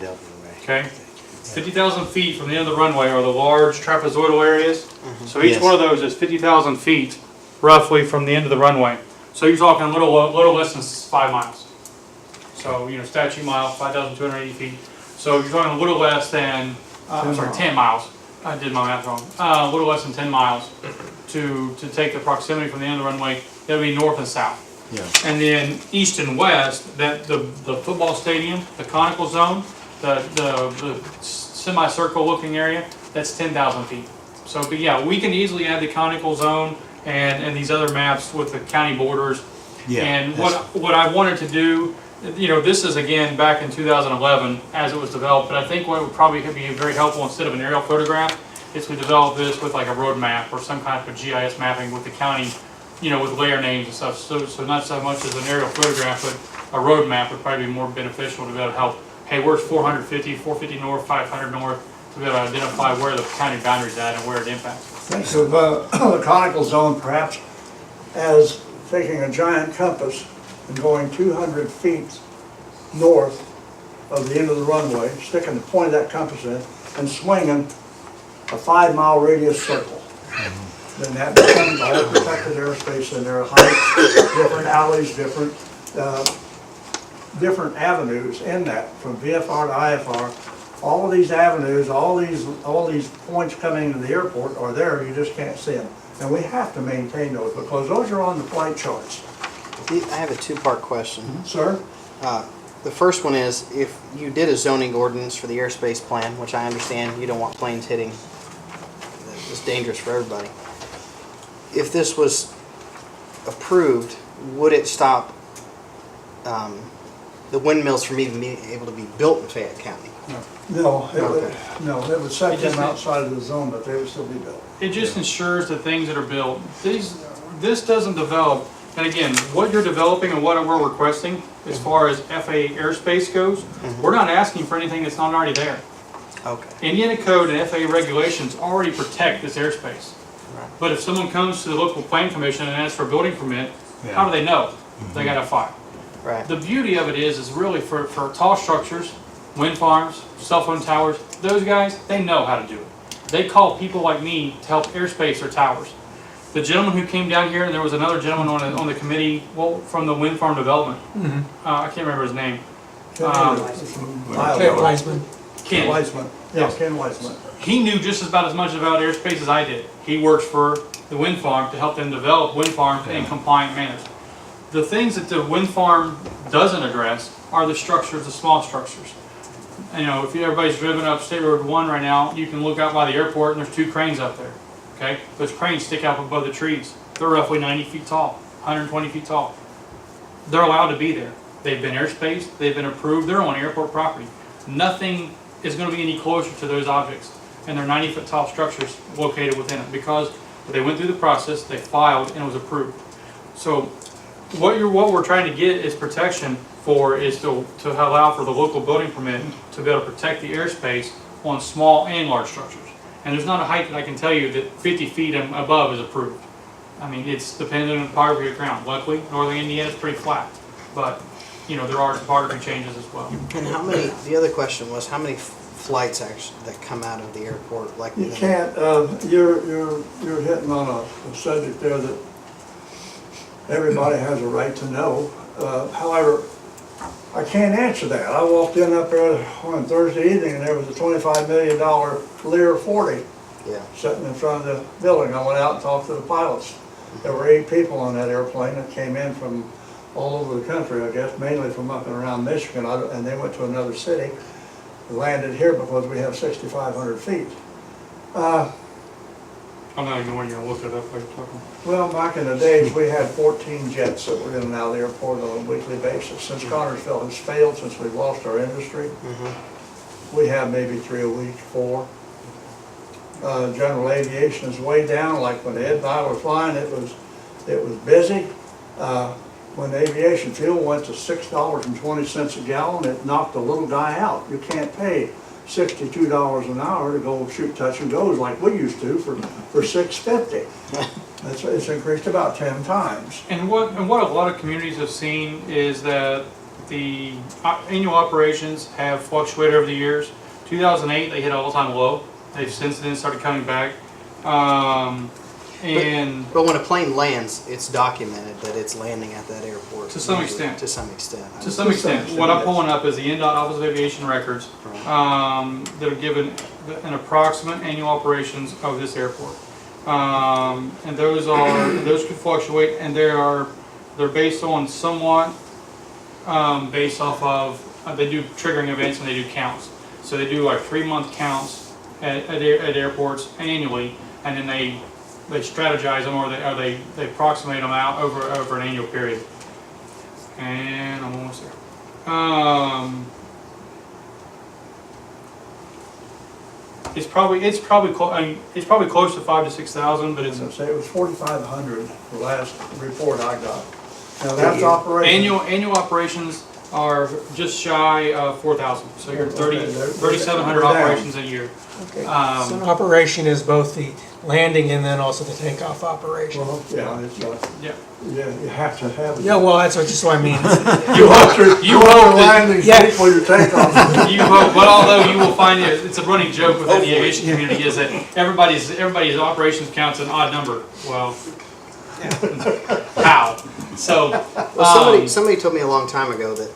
Okay, 50,000 feet from the end of the runway are the large trapezoidal areas. So each one of those is 50,000 feet roughly from the end of the runway. So you're talking a little less than 5 miles. So, statute mile, 5,280 feet. So you're talking a little less than, 10 miles. I did my math wrong. A little less than 10 miles to take the proximity from the end of the runway. That would be north and south. Yeah. And then east and west, that the football stadium, the conical zone, the semicircle looking area, that's 10,000 feet. So, but yeah, we can easily add the conical zone and these other maps with the county borders. Yeah, and what I wanted to do, this is again back in 2011 as it was developed, but I think what would probably be very helpful instead of an aerial photograph is we develop this with like a road map or some kind of a GIS mapping with the county, with layer names and stuff. So not so much as an aerial photograph, but a road map would probably be more beneficial to be able to help. Hey, where's 450 north, 500 north, to be able to identify where the county boundary's at and where it impacts. Think of the conical zone perhaps as taking a giant compass and going 200 feet north of the end of the runway, sticking the point of that compass in, and swinging a 5-mile radius circle. Then that becomes all protected airspace, and there are heights, different alleys, different avenues in that, from VFR to IFR. All of these avenues, all these points coming into the airport are there, you just can't see them. And we have to maintain those because those are on the flight charts. I have a two-part question. Sir? The first one is, if you did a zoning ordinance for the airspace plan, which I understand you don't want planes hitting the just dangerous for everybody. If this was approved, would it stop the windmills from even being able to be built in Fayette County? No, it would, Okay. no, it would set It just- them outside of the zone, but they would still be built. It just ensures that things that are built, this doesn't develop, and again, what you're developing and what we're requesting as far as FAA airspace goes, we're not asking for anything that's not already there. Okay. Indiana code and FAA regulations already protect this airspace. But if someone comes to the local plan commission and asks for a building permit, how do they know? They gotta file. Right. The beauty of it is really for tall structures, wind farms, cell phone towers, those guys, they know how to do it. They call people like me to help airspace their towers. The gentleman who came down here, and there was another gentleman on the committee, well, from the wind farm development. I can't remember his name. Ken Wiseman. Ken. Wiseman, yeah, Ken Wiseman. He knew just about as much about airspace as I did. He works for the wind farm to help them develop wind farms in compliant manners. The things that the wind farm doesn't address are the structures, the small structures. You know, if everybody's driven up State Road 1 right now, you can look out by the airport and there's 2 cranes up there. Okay? Those cranes stick out above the trees. They're roughly 90 feet tall, 120 feet tall. They're allowed to be there. They've been airspace, they've been approved, they're on airport property. Nothing is going to be any closer to those objects. And they're 90-foot tall structures located within it because they went through the process, they filed, and it was approved. So what we're trying to get is protection for is to allow for the local building permit to be able to protect the airspace on small and large structures. And there's not a height that I can tell you that 50 feet and above is approved. I mean, it's dependent on the topography of the ground. Luckily, northern Indiana is pretty flat, but you know there are topography changes as well. And how many? The other question was how many flights actually that come out of the airport? Like You can't, you're hitting on a subject there that everybody has a right to know. However, I can't answer that. I walked in up there on Thursday evening and there was a $25 million Lear 40 sitting in front of the building. I went out and talked to the pilots. There were 8 people on that airplane that came in from all over the country, I guess, mainly from up and around Michigan, and they went to another city. Landed here because we have 6,500 feet. I'm not even when you're gonna look it up while you're talking. Well, back in the days, we had 14 jets that were in and out of the airport on a weekly basis. Since Connersville has failed, since we've lost our industry, we have maybe 3 a week, 4. General aviation is way down. Like when Ed and I were flying, it was busy. When the aviation fuel went to $6.20 a gallon, it knocked the little guy out. You can't pay $62 an hour to go shoot touch and goes like we used to for $6.50. It's increased about 10 times. And what a lot of communities have seen is that the annual operations have fluctuated over the years. 2008, they hit an all-time low. They've since then started coming back. But when a plane lands, it's documented that it's landing at that airport. To some extent. To some extent. To some extent. What I'm pulling up is the NDOT Office of Aviation records that are given an approximate annual operations of this airport. And those could fluctuate, and they're based on somewhat based off of they do triggering events and they do counts. So they do like 3-month counts at airports annually, and then they strategize them or they approximate them out over an annual period. And I'm almost there. It's probably close to 5,000 to 6,000, but it's it was 4,500 the last report I got. Now that's operation. Annual operations are just shy of 4,000. So you're 3,700 operations a year. Okay. So an operation is both the landing and then also the takeoff operation. Well, yeah, it's yeah, you have to have it. Yeah, well, that's just what I mean. you hope the landing's equal your takeoff. You hope, but although you will find it's a running joke within the aviation community is that everybody's operations counts an odd number. Well, how? So somebody told me a long time ago that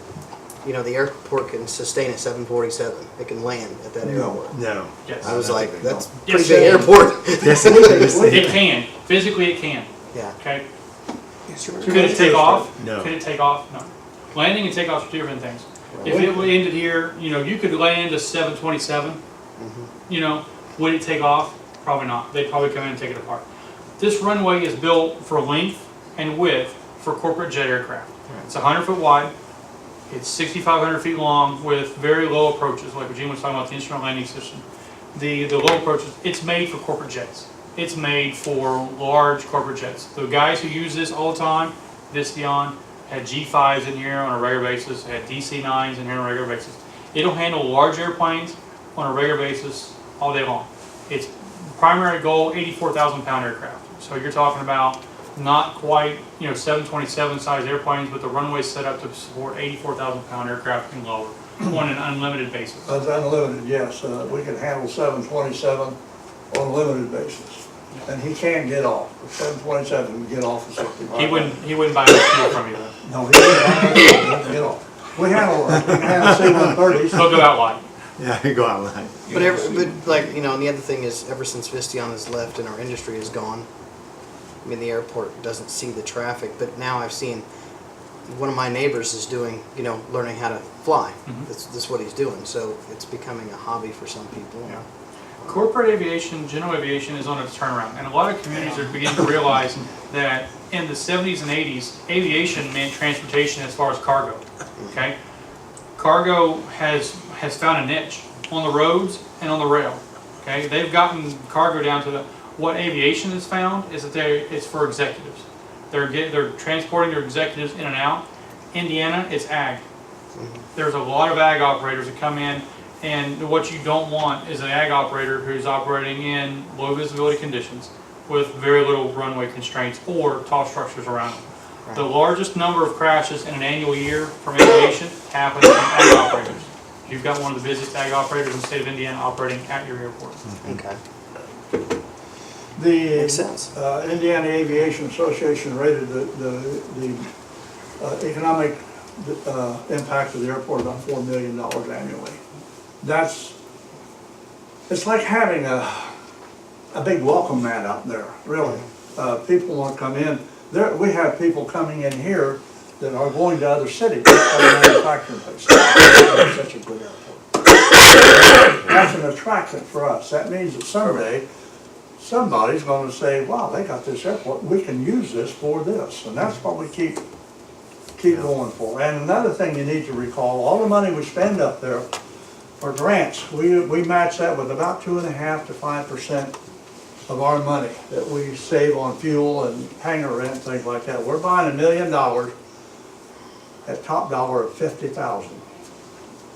the airport can sustain a 747. It can land at that airport. No. Yes. I was like, that's a pretty big airport. Yes, it is. It can. Physically, it can. Yeah. Okay. Could it take off? No. Could it take off? No. Landing and takeoff are 2 different things. If it ended here, you could land a 727. Would it take off? Probably not. They'd probably come in and take it apart. This runway is built for length and width for corporate jet aircraft. It's 100-foot wide. It's 6,500 feet long with very low approaches, like Gene was talking about the instrument landing system. The low approaches, it's made for corporate jets. It's made for large corporate jets. The guys who use this all the time, Visteon, had G5s in here on a regular basis, had DC-9s in here on a regular basis. It'll handle large airplanes on a regular basis all day long. Its primary goal, 84,000 pound aircraft. So you're talking about not quite, 727 size airplanes, but the runway's set up to support 84,000 pound aircraft and lower on an unlimited basis. That's unlimited, yes. We can handle 727 on a limited basis. And he can get off. The 727 can get off the 65. He wouldn't buy much fuel from you though. No, he can get off. We handle C-130s. He'll go out line. Yeah, you go out line. But and the other thing is, ever since Visteon has left and our industry is gone, I mean, the airport doesn't see the traffic, but now I've seen one of my neighbors is doing, learning how to fly. This is what he's doing, so it's becoming a hobby for some people. Yeah. Corporate aviation, general aviation is on its turnaround, and a lot of communities are beginning to realize that in the 70s and 80s, aviation meant transportation as far as cargo. Okay, cargo has found a niche on the roads and on the rail. Okay, they've gotten cargo down to what aviation has found is that it's for executives. They're transporting their executives in and out. Indiana, it's ag. There's a lot of ag operators that come in. And what you don't want is an ag operator who's operating in low visibility conditions with very little runway constraints or tall structures around them. Right. The largest number of crashes in an annual year from aviation happens from ag operators. You've got one of the busiest ag operators in the state of Indiana operating at your airport. Okay. Makes sense. Indiana Aviation Association rated the economic impact of the airport about $4 million annually. It's like having a big welcome mat out there, really. People want to come in. We have people coming in here that are going to other cities, other manufacturing places. It's such a good airport. That's an attraction for us. That means that someday somebody's going to say, wow, they got this airport, we can use this for this. And that's what we keep going for. And another thing you need to recall, all the money we spend up there for grants, we match that with about 2.5% to 5% of our money that we save on fuel and hangar rent and things like that. We're buying $1 million at top dollar of $50,000.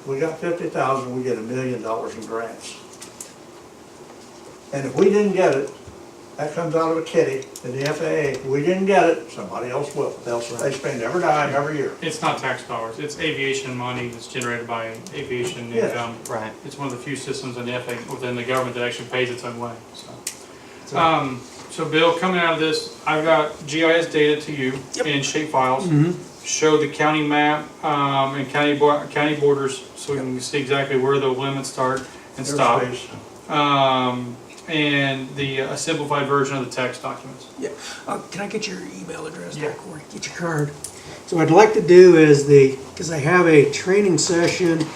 We got $50,000, we get $1 million in grants. And if we didn't get it, that comes out of a kitty in the FAA. If we didn't get it, somebody else will. They spend every dime every year. It's not tax dollars. It's aviation money that's generated by aviation income. Right. It's one of the few systems in the FAA within the government that actually pays its own way. So Bill, coming out of this, I've got GIS data to you in shape files. Show the county map and county borders, so we can see exactly where the limits start and stop. And a simplified version of the text documents. Yeah. Can I get your email address there, Corey? Get your card. So what I'd like to do is because I have a training session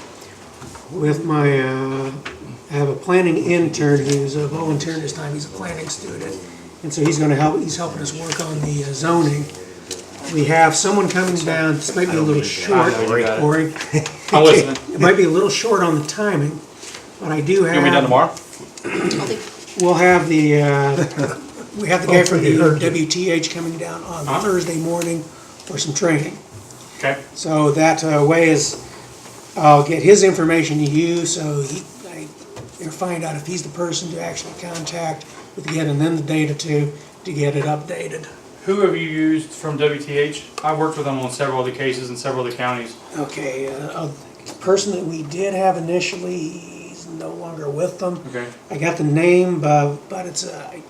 with I have a planning intern who's a volunteer this time. He's a planning student. And so he's helping us work on the zoning. We have someone coming down. This might be a little short, Corey. I'll listen. It might be a little short on the timing, but I do have. You want me done tomorrow? We'll have the we have the guy from the WTH coming down on Thursday morning for some training. Okay. So that way is I'll get his information to you, so you'll find out if he's the person to actually contact with and then the data to get it updated. Who have you used from WTH? I've worked with them on several other cases in several other counties. Okay, the person that we did have initially, no longer with them. Okay. I got the name, but I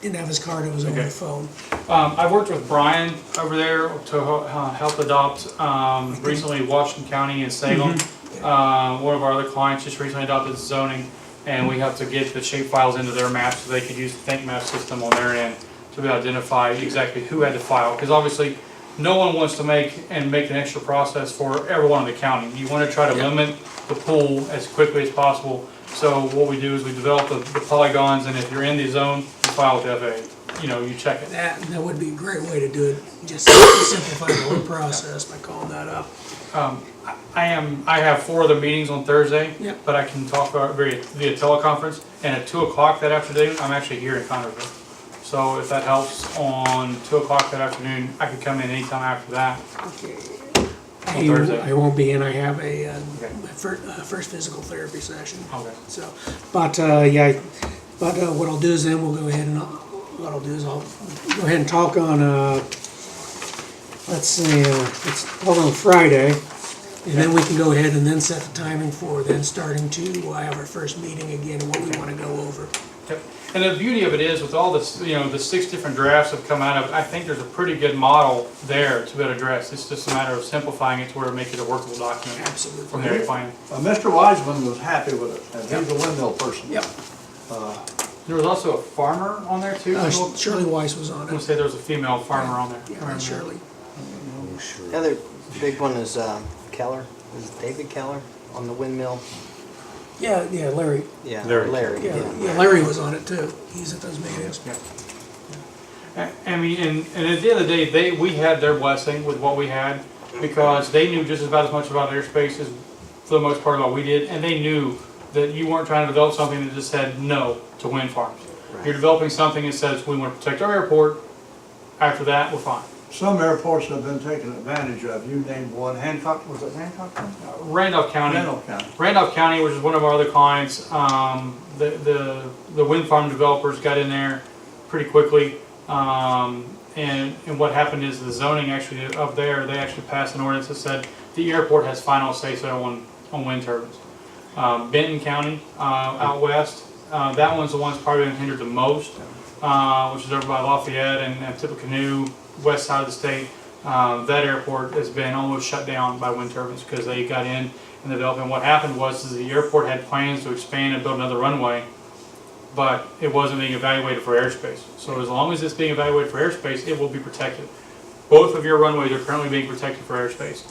didn't have his card. It was over the phone. I've worked with Brian over there to help adopt recently Washington County and Salem. One of our other clients just recently adopted zoning, and we have to get the shape files into their maps so they could use the ThinkMap system on their end to be able to identify exactly who had to file. Because obviously, no one wants to make an extra process for everyone in the county. You want to try to limit the pool as quickly as possible So what we do is we develop the polygons, and if you're in the zone, you file with the FAA. You know, you check it. That would be a great way to do it, just simplify the whole process by calling that up. I have 4 other meetings on Thursday, Yep. but I can talk via teleconference, and at 2 o'clock that afternoon, I'm actually here in Connersville. So if that helps, on 2 o'clock that afternoon, I could come in anytime after that. On Thursday. I won't be in, I have my first physical therapy session. Okay. So, what I'll do is then we'll go ahead and, what I'll do is I'll go ahead and talk on, let's see, it's hold on Friday, and then we can go ahead and then set the timing for then starting to have our first meeting again, and what we want to go over. Yep. And the beauty of it is, with all this, the 6 different drafts have come out of it, I think there's a pretty good model there to be able to address. It's just a matter of simplifying it to where it makes it a workable document. Absolutely. From the area plan. Mr. Wiseman was happy with it, and he's a windmill person. Yep. There was also a farmer on there too. Shirley Weiss was on I'm gonna it. say there was a female farmer on there. Yeah, and Shirley. The other big one is Keller, is it David Keller on the windmill? Yeah, Larry. Yeah, Larry. Larry. Yeah, Larry was on it too. He's at those meetings. I mean, and at the end of the day, we had their blessing with what we had, because they knew just about as much about airspace as, for the most part, about we did, and they knew that you weren't trying to develop something that just said no to wind farms. You're developing something that says we want to protect our airport. After that, we're fine. Some airports have been taken advantage of. You named one, Hancock, was it Hancock? Randolph County. Randolph County. Randolph County, which is one of our other clients, the wind farm developers got in there pretty quickly. And what happened is the zoning actually up there, they actually passed an ordinance that said the airport has final say-so on wind turbines. Benton County, out west, that one's the one's probably been hindered the most, which is over by Lafayette and Tippecanoe, west side of the state. That airport has been almost shut down by wind turbines because they got in and developed. And what happened was the airport had plans to expand and build another runway, but it wasn't being evaluated for airspace. So as long as it's being evaluated for airspace, it will be protected. Both of your runways are currently being protected for airspace.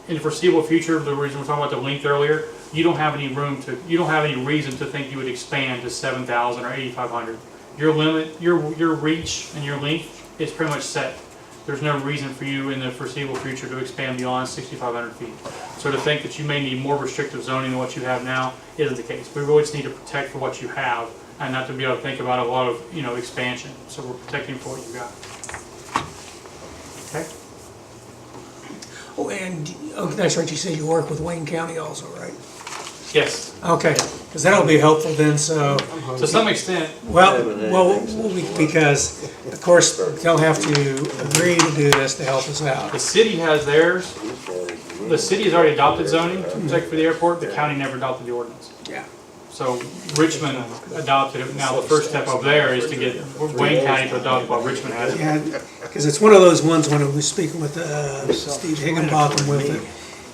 In the foreseeable future, the reason we're talking about the length earlier, you don't have any reason to think you would expand to 7,000 or 8,500. Your limit, your reach and your length is pretty much set. There's no reason for you in the foreseeable future to expand beyond 6,500 feet. So to think that you may need more restrictive zoning than what you have now isn't the case. We really just need to protect for what you have and not to be able to think about a lot of expansion. So we're protecting for what you got. Okay. Oh, and that's right. You said you work with Wayne County also, right? Yes. Okay, because that'll be helpful then. So to some extent. Well, because of course they'll have to agree to do this to help us out. The city has theirs. The city has already adopted zoning to protect for the airport. The county never adopted the ordinance. Yeah. So Richmond adopted it. Now the first step up there is to get Wayne County to adopt what Richmond has. Yeah, because it's one of those ones when I was speaking with Steve Higginbotham with it.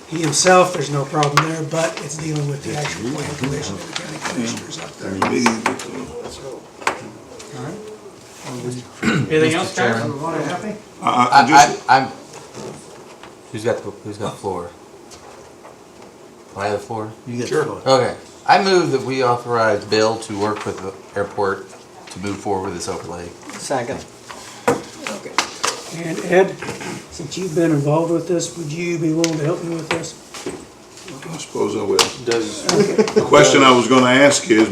He himself, there's no problem there, but it's dealing with the actual plan commission and the county commissioners up there. Anything else, guys? Everybody happy? I'm. Who's got the floor? I have the floor. You get the floor. Okay. I move that we authorize Bill to work with the airport to move forward with this overlay. Second. Okay. And Ed, since you've been involved with this, would you be willing to help me with this? I suppose I will. The question I was gonna ask is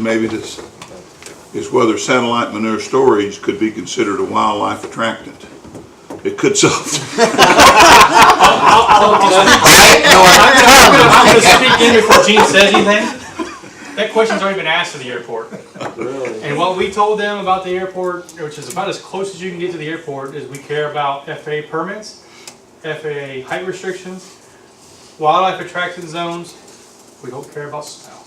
is whether satellite manure storage could be considered a wildlife attractant. It could solve. I'm going to speak in before Gene says anything. That question's already been asked to the airport. Really? And what we told them about the airport, which is about as close as you can get to the airport, is we care about FAA permits, FAA height restrictions, wildlife attraction zones. We don't care about smell.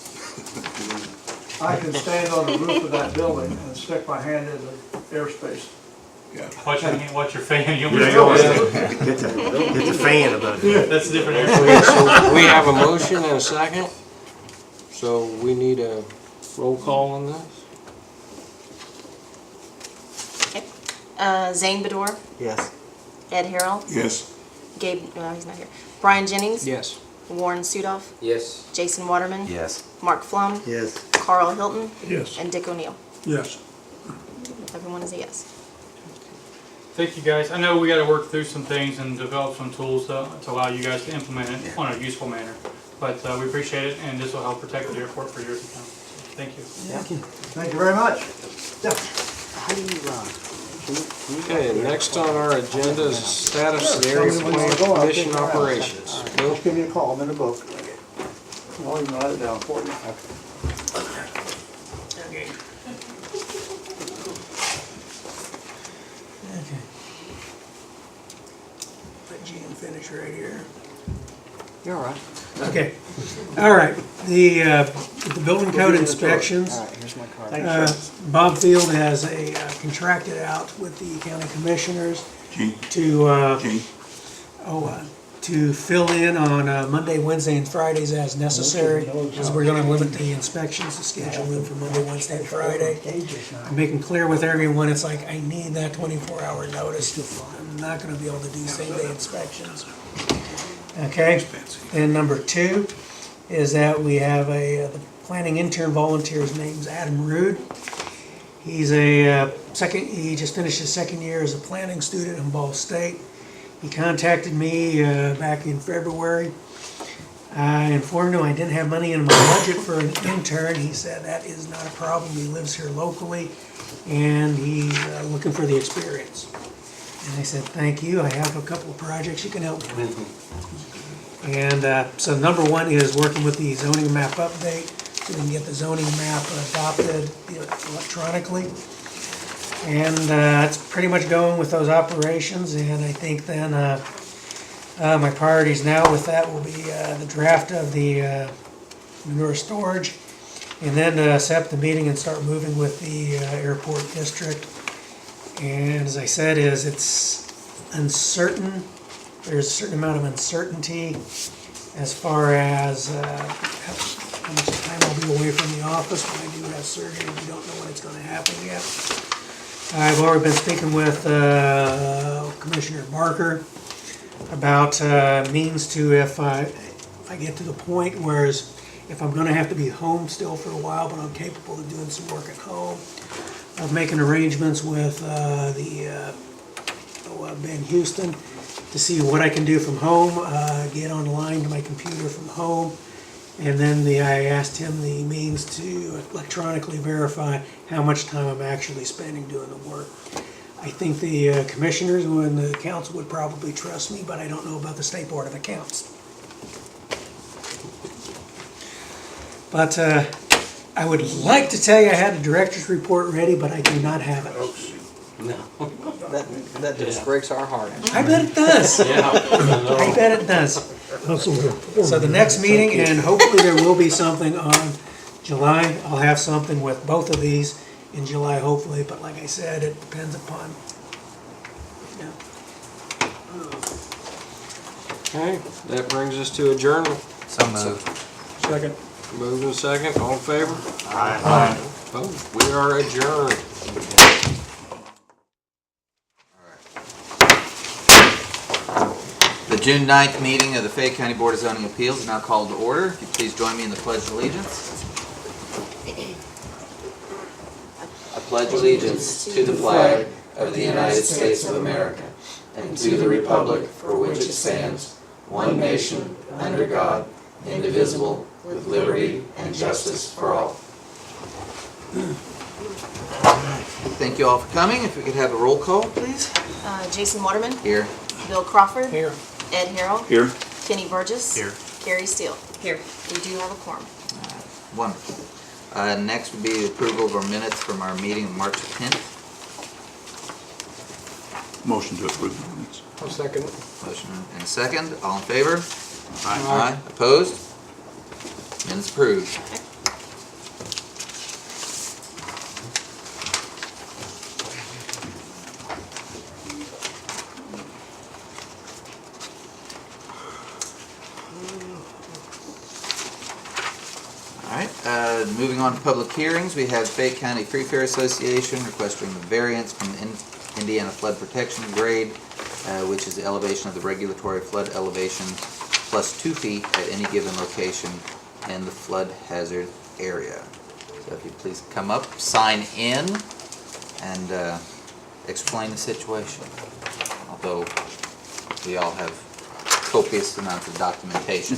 I can stand on the roof of that building and stick my hand in the airspace. Yeah. What's your fan? You Get the fan about it. That's a different area. So we have a motion and a second, so we need a roll call on this. Okay. Zane Bedore, Yes. Ed Harrell, Yes. Gabe, no, he's not here. Brian Jennings. Yes. Warren Sudoff, Yes. Jason Waterman. Yes. Mark Flum, Yes. Carl Hilton, Yes. and Dick O'Neill. Yes. Everyone is a yes. Thank you, guys. I know we gotta work through some things and develop some tools to allow you guys to implement it on a useful manner. But we appreciate it, and this will help protect the airport for years to come. So, thank you. Thank you very much. How do you, Okay, next on our agenda is status of the area plan commission operations. Bill? Just give me a call, I'm in the book. I'll even write it down for you. Okay. Let Gene finish right here. You're all right. Okay, all right, the building code inspections. All right, here's my card. Bob Field has contracted out with the county commissioners Gene, to, Gene, to fill in on Monday, Wednesday, and Fridays as necessary, because we're gonna limit the inspections to schedule them for Monday, Wednesday, and Friday. I'm making clear with everyone, it's like, I need that 24-hour notice. I'm not gonna be able to do same-day inspections. Okay, and number 2 is that we have the planning intern volunteer, his name's Adam Rude. He's he just finished his second year as a planning student in Ball State. He contacted me back in February. I informed him I didn't have money in my budget for an intern. He said that is not a problem. He lives here locally and he's looking for the experience. And I said, thank you. I have a couple of projects you can help me with. And so number 1 is working with the zoning map update so we can get the zoning map adopted electronically. And it's pretty much going with those operations, and I think then my priorities now with that will be the draft of the manure storage, and then set up the meeting and start moving with the airport district. And as I said, it's uncertain. There's a certain amount of uncertainty as far as how much time I'll be away from the office when I do have surgery. We don't know when it's going to happen yet. I've already been speaking with Commissioner Barker about means to if I get to the point where if I'm going to have to be home still for a while, but I'm capable of doing some work at home, of making arrangements with Ben Houston to see what I can do from home, get online to my computer from home, and then I asked him the means to electronically verify how much time I'm actually spending doing the work. I think the commissioners and the council would probably trust me, but I don't know about the State Board of Accounts. But I would like to tell you I had a director's report ready, but I do not have it. No. That just breaks our heart. I bet it does. I bet it does. So the next meeting, and hopefully there will be something on July. I'll have something with both of these in July, hopefully, but like I said, it depends upon. Okay, that brings us to adjournment. So moved. Second. Moved and second, all in favor? Aye. Opposed? We are adjourned. The June 9th meeting of the Fayette County Board of Zoning Appeals is now called to order. If you please join me in the Pledge of Allegiance. I pledge allegiance to the flag of the United States of America and to the republic for which it stands, one nation, under God, indivisible, with liberty and justice for all. Thank you all for coming. If we could have a roll call, please. Jason Waterman. Here. Bill Crawford. Here. Ed Harrell. here. Kenny Burgess. Here. Carrie Steele. Here. We do have a quorum. Wonderful. Next would be the approval of our minutes from our meeting on March 10th. Motion to approve the minutes. I'll second. Motion and second. All in favor? Aye. Opposed? Minutes approved. Moving on to public hearings, we have Fayette County Free Fair Association requesting a variance from the Indiana Flood Protection Grade, which is the elevation of the regulatory flood elevation plus 2 feet at any given location in the flood hazard area. So if you please come up, sign in, and explain the situation. Although we all have copious amounts of documentation,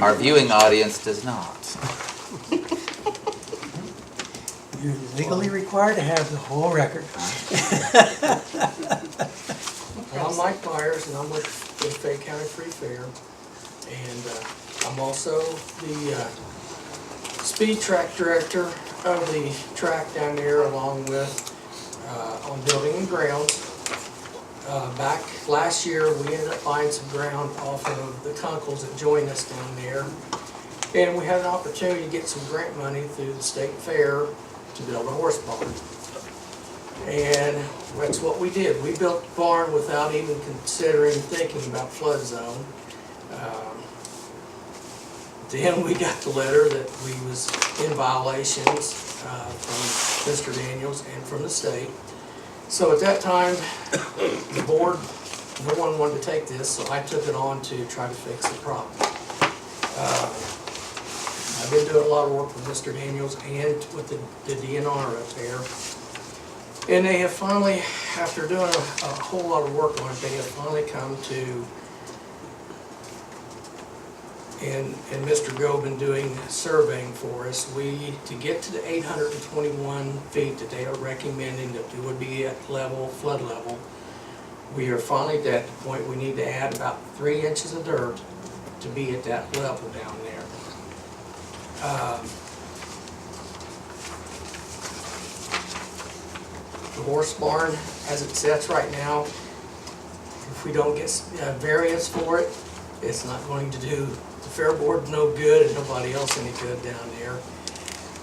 our viewing audience does not. You're legally required to have the whole record. I'm Mike Myers, and I'm with the Fayette County Free Fair, and I'm also the speed track director of the track down there, along with on building and grounds. Back last year, we ended up buying some ground off of the Kunkles that joined us down there, and we had an opportunity to get some grant money through the state fair to build a horse barn. And that's what we did. We built the barn without even thinking about flood zone. Then we got the letter that we was in violations from Mr. Daniels and from the state. So at that time, the board, no one wanted to take this, so I took it on to try to fix the problem. I've been doing a lot of work with Mr. Daniels and with the DNR up there. And they have finally, after doing a whole lot of work on it, they have finally come to, and Mr. Gobin doing surveying for us, to get to the 821 feet that they are recommending that it would be at flood level, we are finally at the point we need to add about 3 inches of dirt to be at that level down there. The horse barn, as it sits right now, if we don't get variance for it, it's not going to do the fair board no good and nobody else any good down there.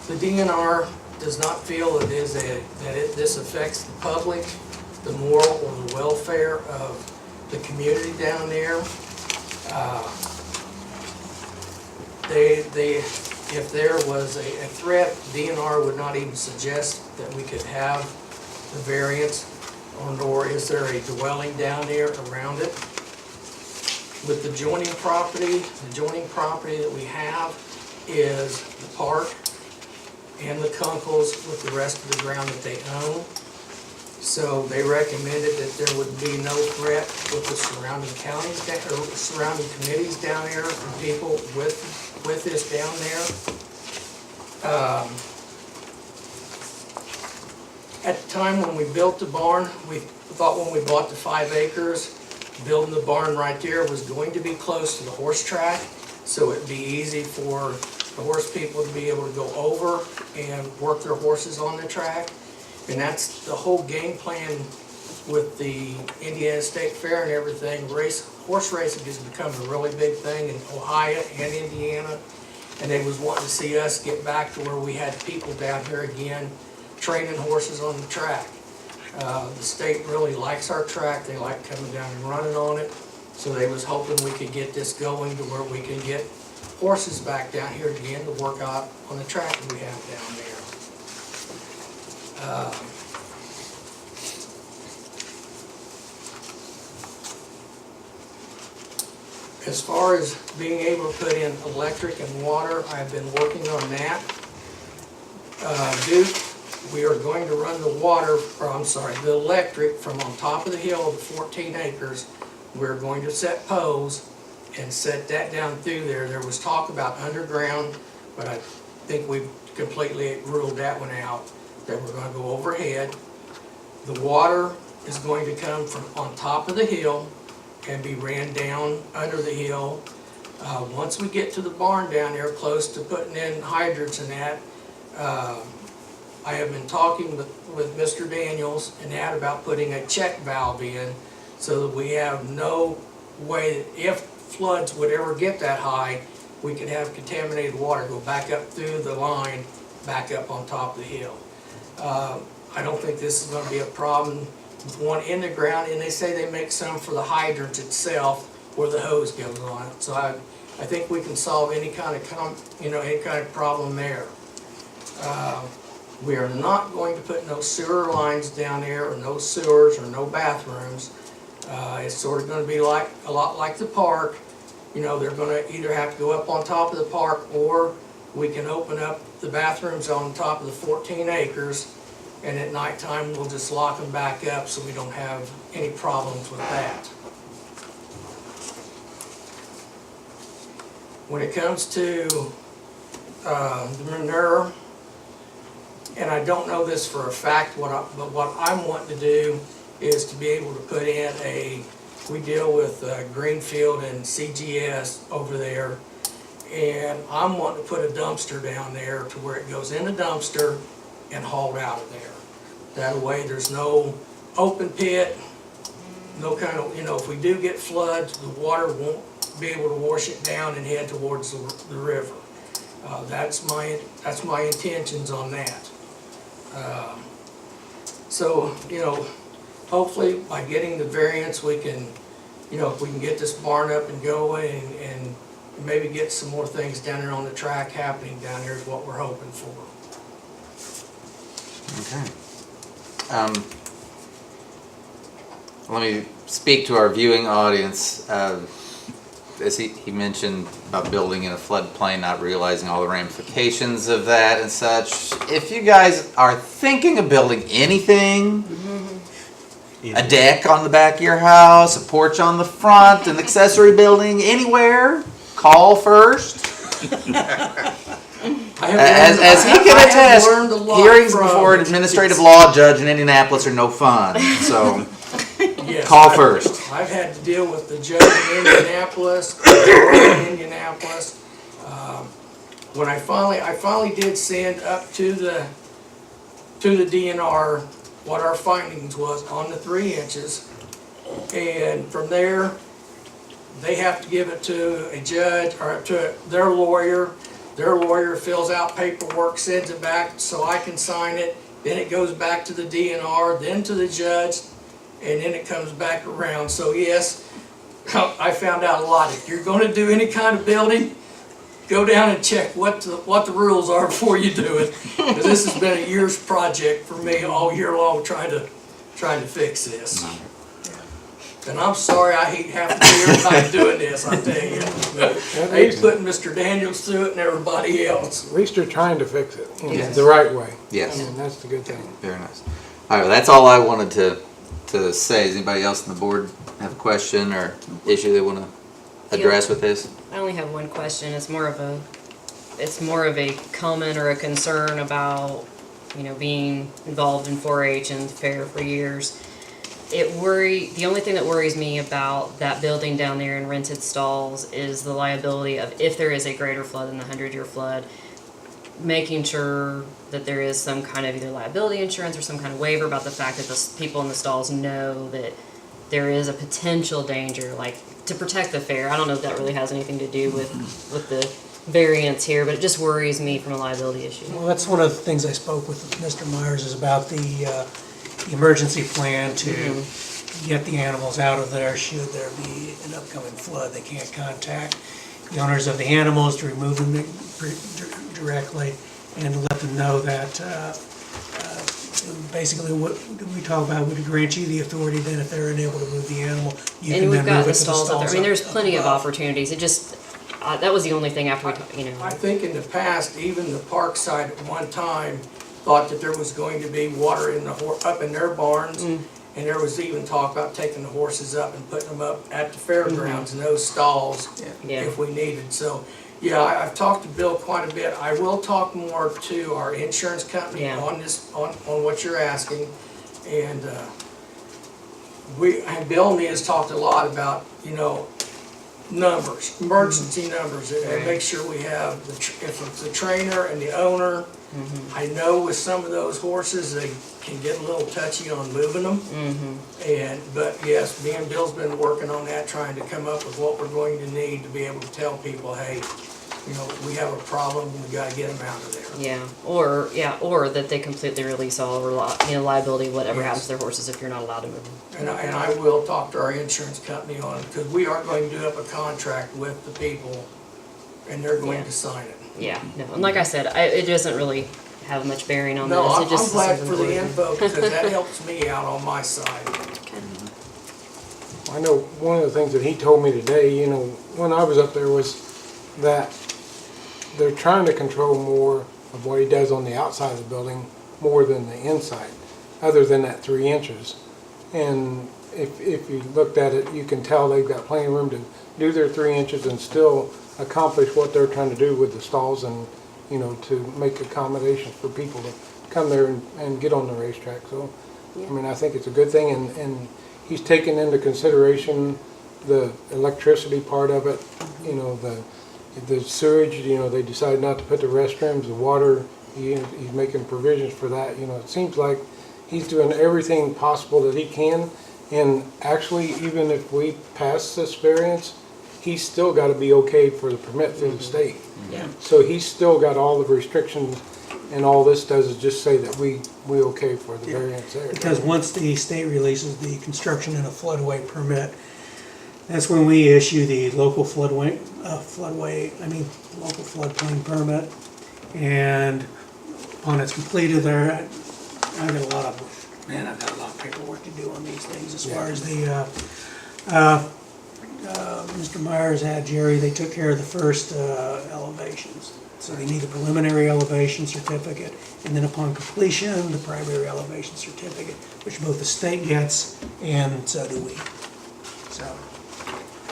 The DNR does not feel it is this affects the public, the moral or the welfare of the community down there. If there was a threat, DNR would not even suggest that we could have the variance, nor is there a dwelling down there around it. With the adjoining property that we have is the park and the Kunkles with the rest of the ground that they own. So they recommended that there would be no threat with the surrounding counties, or surrounding committees down there, and people with this down there. At the time when we built the barn, we thought when we bought the 5 acres, building the barn right there was going to be close to the horse track, so it'd be easy for the horse people to be able to go over and work their horses on the track. And that's the whole game plan with the Indiana State Fair and everything. Horse racing has become a really big thing in Ohio and Indiana, and they was wanting to see us get back to where we had people down here again training horses on the track. The state really likes our track. They like coming down and running on it. So they was hoping we could get this going to where we can get horses back down here again to work out on the track that we have down there. As far as being able to put in electric and water, I've been working on that. Duke, we are going to run the electric from on top of the hill to 14 acres. We're going to set poles and set that down through there. There was talk about underground, but I think we've completely ruled that one out, that we're going to go overhead. The water is going to come from on top of the hill and be ran down under the hill. Once we get to the barn down there, close to putting in hydrants and that, I have been talking with Mr. Daniels and that about putting a check valve in so that we have no way that if floods would ever get that high, we could have contaminated water go back up through the line, back up on top of the hill. I don't think this is going to be a problem with one in the ground, and they say they make some for the hydrant itself where the hose goes on it. So I think we can solve any kind of problem there. We are not going to put no sewer lines down there, or no sewers, or no bathrooms. It's sort of going to be like a lot like the park. You know, they're going to either have to go up on top of the park, or we can open up the bathrooms on top of the 14 acres, and at nighttime, we'll just lock them back up so we don't have any problems with that. When it comes to the manure, and I don't know this for a fact, but what I'm wanting to do is to be able to put in we deal with Greenfield and CGS over there, and I'm wanting to put a dumpster down there to where it goes in the dumpster and hauled out of there. That way there's no open pit, no kind of, if we do get floods, the water won't be able to wash it down and head towards the river. That's my intentions on that. So, hopefully by getting the variance, we can, if we can get this barn up and going and maybe get some more things down there on the track happening down there is what we're hoping for. Okay. Let me speak to our viewing audience. As he mentioned about building in a floodplain, not realizing all the ramifications of that and such. If you guys are thinking of building anything, a deck on the back of your house, a porch on the front, an accessory building, anywhere, call first. As he can attest, hearings before an administrative law judge in Indianapolis are no fun, so Yes, call first. I've had to deal with the judge in Indianapolis, when I finally did send up to the DNR what our findings was on the 3 inches, and from there they have to give it to a judge or to their lawyer. Their lawyer fills out paperwork, sends it back so I can sign it. Then it goes back to the DNR, then to the judge, and then it comes back around. So yes, I found out a lot. If you're going to do any kind of building, go down and check what the rules are before you do it. Because this has been a year's project for me all year long trying to fix this. And I'm sorry, I hate having to hear everybody doing this, I tell you. I hate putting Mr. Daniels through it and everybody else. At least you're trying to fix it Yes. the right way. Yes. And that's the good thing. Very nice. All right, well, that's all I wanted to say. Does anybody else on the board have a question or issue they want to address with this? I only have one question. It's more of a comment or a concern about, being involved in 4-H and fair for years. The only thing that worries me about that building down there in rented stalls is the liability of if there is a greater flood than the 100-year flood, making sure that there is some kind of either liability insurance or some kind of waiver about the fact that the people in the stalls know that there is a potential danger, like to protect the fair. I don't know if that really has anything to do with the variance here, but it just worries me from a liability issue. Well, that's one of the things I spoke with Mr. Myers is about the emergency plan to get the animals out of there should there be an upcoming flood. They can't contact the owners of the animals to remove them directly and to let them know that basically what we talk about would grant you the authority then if they're unable to move the animal, you And can we've then got move the it to the stalls out there. I mean, there's plenty of above. opportunities. It just, that was the only thing after I think in the past, even the park side at one time thought that there was going to be water in up in their barns, and there was even talk about taking the horses up and putting them up at the fairgrounds in those stalls if we needed. So, yeah, I've talked to Bill quite a bit. I will talk more to our insurance company on this, on what you're asking, and Bill and me has talked a lot about, numbers, emergency numbers, and make sure we have, if it's the trainer and the owner. I know with some of those horses, they can get a little touchy on moving them. But yes, me and Bill's been working on that, trying to come up with what we're going to need to be able to tell people, hey, we have a problem, we gotta get them out of there. Or that they completely release all liability, whatever happens to their horses if you're not allowed to move them. And I will talk to our insurance company on it, because we are going to do up a contract with the people, and they're going to sign it. Yeah, no, and like I said, it doesn't really have much bearing on No, this. I'm glad for the info, because that helps me out on my side. I know one of the things that he told me today, when I was up there was that they're trying to control more of what he does on the outside of the building more than the inside, other than that 3 inches. And if you looked at it, you can tell they've got plenty of room to do their 3 inches and still accomplish what they're trying to do with the stalls and, you know, to make accommodations for people to come there and get on the racetrack. So, I mean, I think it's a good thing, and he's taken into consideration the electricity part of it, you know, the sewage, you know, they decided not to put the restrooms, the water, he's making provisions for that. You know, it seems like he's doing everything possible that he can, and actually, even if we pass this variance, he's still got to be okayed for the permit through the state. Yeah. So he's still got all the restrictions, and all this does is just say that we okay for the variance there. Because once the state releases the construction and a floodway permit, that's when we issue the local local floodplain permit. And upon it's completed there, I've got a lot of paperwork to do on these things as far as the, Mr. Myers had Jerry, they took care of the first elevations. So they need a preliminary elevation certificate, and then upon completion, the primary elevation certificate, which both the state gets and so do we. So,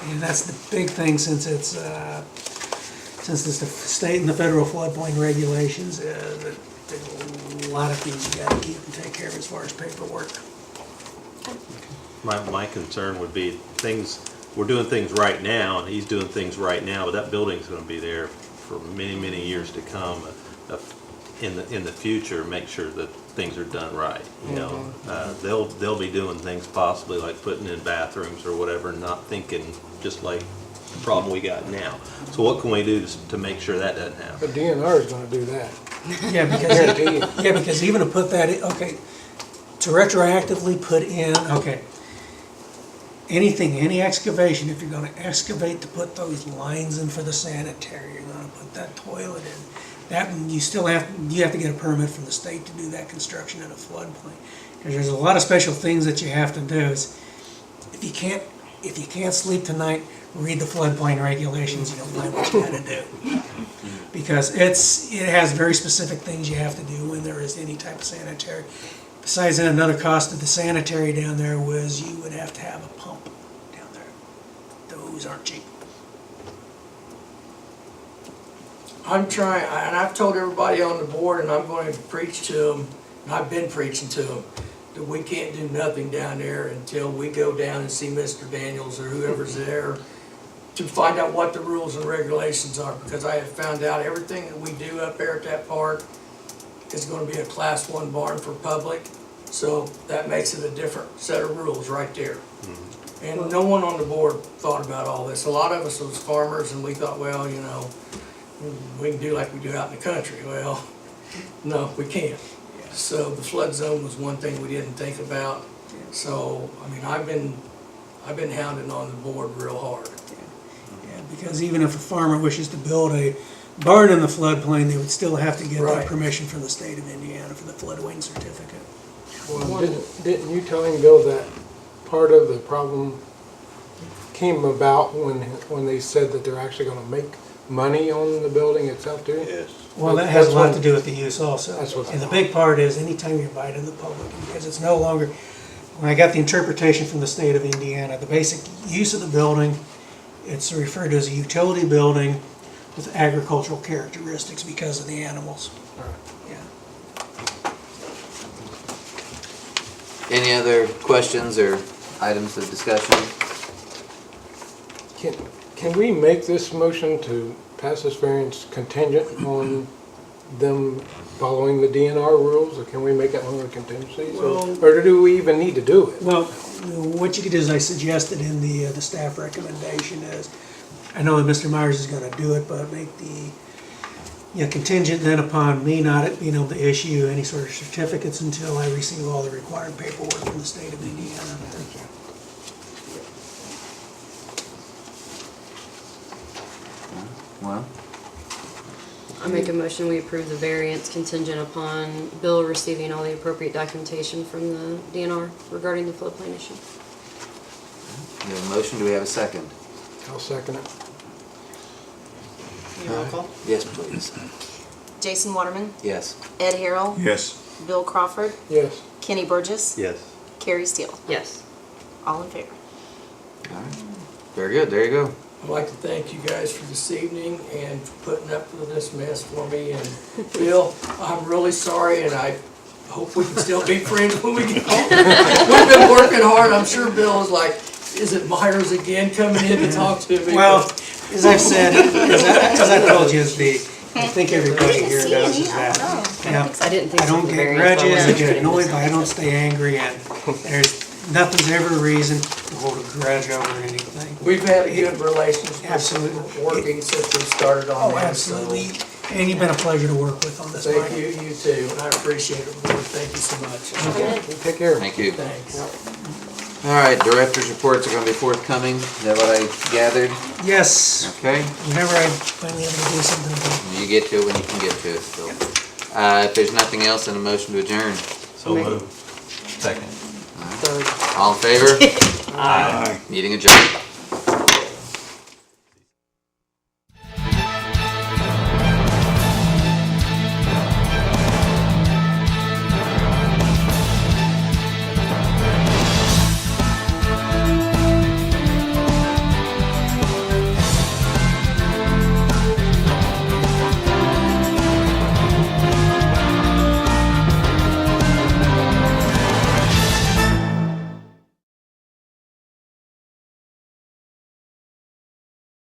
and that's the big thing since it's the state and the federal floodplain regulations, there's a lot of things you gotta keep and take care of as far as paperwork. My concern would be we're doing things right now, and he's doing things right now, but that building's gonna be there for many, many years to come. In the future, make sure that things are done right. You know, they'll be doing things possibly like putting in bathrooms or whatever, not thinking just like the problem we got now. So what can we do to make sure that doesn't happen? The DNR is going to do that. Yeah, because even to put that in, okay, to retroactively put in, okay, any excavation, if you're gonna excavate to put those lines in for the sanitary, you're gonna put that toilet in, that, you have to get a permit from the state to do that construction in a floodplain. Because there's a lot of special things that you have to do. Is if you can't sleep tonight, read the floodplain regulations, and you'll find what you gotta do. Because it has very specific things you have to do when there is any type of sanitary. Besides that, another cost of the sanitary down there was you would have to have a pump down there. Those aren't cheap. I'm trying, and I've told everybody on the board, and I'm going to preach to them, and I've been preaching to them, that we can't do nothing down there until we go down and see Mr. Daniels or whoever's there to find out what the rules and regulations are, because I have found out everything that we do up there at that park is going to be a Class 1 barn for public, so that makes it a different set of rules right there. And no one on the board thought about all this. A lot of us was farmers, and we thought, well, you know, we can do like we do out in the country. Well, no, we can't. So the flood zone was one thing we didn't think about. So, I mean, I've been hounding on the board real hard. Yeah, because even if a farmer wishes to build a barn in the floodplain, they would still have to get that permission from the state of Indiana for the floodway certificate. Well, didn't you tell him, Bill, that part of the problem came about when they said that they're actually going to make money on the building itself too? Yes. Well, that has a lot to do with the use also. And the big part is anytime you buy it in the public, because it's no longer, when I got the interpretation from the state of Indiana, the basic use of the building, it's referred to as a utility building with agricultural characteristics because of the animals. Yeah. Any other questions or items of discussion? Can we make this motion to pass this variance contingent on them following the DNR rules, or can we make it one of the contingencies? Or do we even need to do it? Well, what you could do is I suggested in the staff recommendation is, I know that Mr. Myers is going to do it, but make the contingent then upon me not being able to issue any sort of certificates until I receive all the required paperwork from the state of Indiana. Well, I make a motion, we approve the variance contingent upon Bill receiving all the appropriate documentation from the DNR regarding the floodplain issue. we have a motion, do we have a second? I'll second it. Roll call. Yes, please. Jason Waterman, Yes. Ed Harrell, Yes. Bill Crawford, Yes. Kenny Burgess, Yes. Carrie Steele. Yes. All in favor. All right. Very good, there you go. I'd like to thank you guys for this evening and for putting up with this mess for me. And Bill, I'm really sorry, and I hope we can still be friends when we get home. We've been working hard. I'm sure Bill is like, is it Myers again coming in to talk to me? Well, as I've said, as I told you, I think everybody here knows is that, you know, I didn't think I so don't from the get very grudges, I end. get annoyed, but I don't stay angry, and nothing's ever a reason to hold a grudge over anything. We've had a good relationship. Absolutely. Working since we started on Oh, this. so absolutely. And you've been a pleasure to work with on this. Thank Mike. you, you too. And I appreciate it, Lord. Thank you so much. Take care. Thank you. Thanks. All right, director's reports are gonna be forthcoming. Is that what I gathered? Yes, Okay. whenever I'm finally able to do something. You get to it when you can get to it, so. If there's nothing else, then a motion to adjourn. So moved. Second. All in favor? Aye. Meeting adjourned.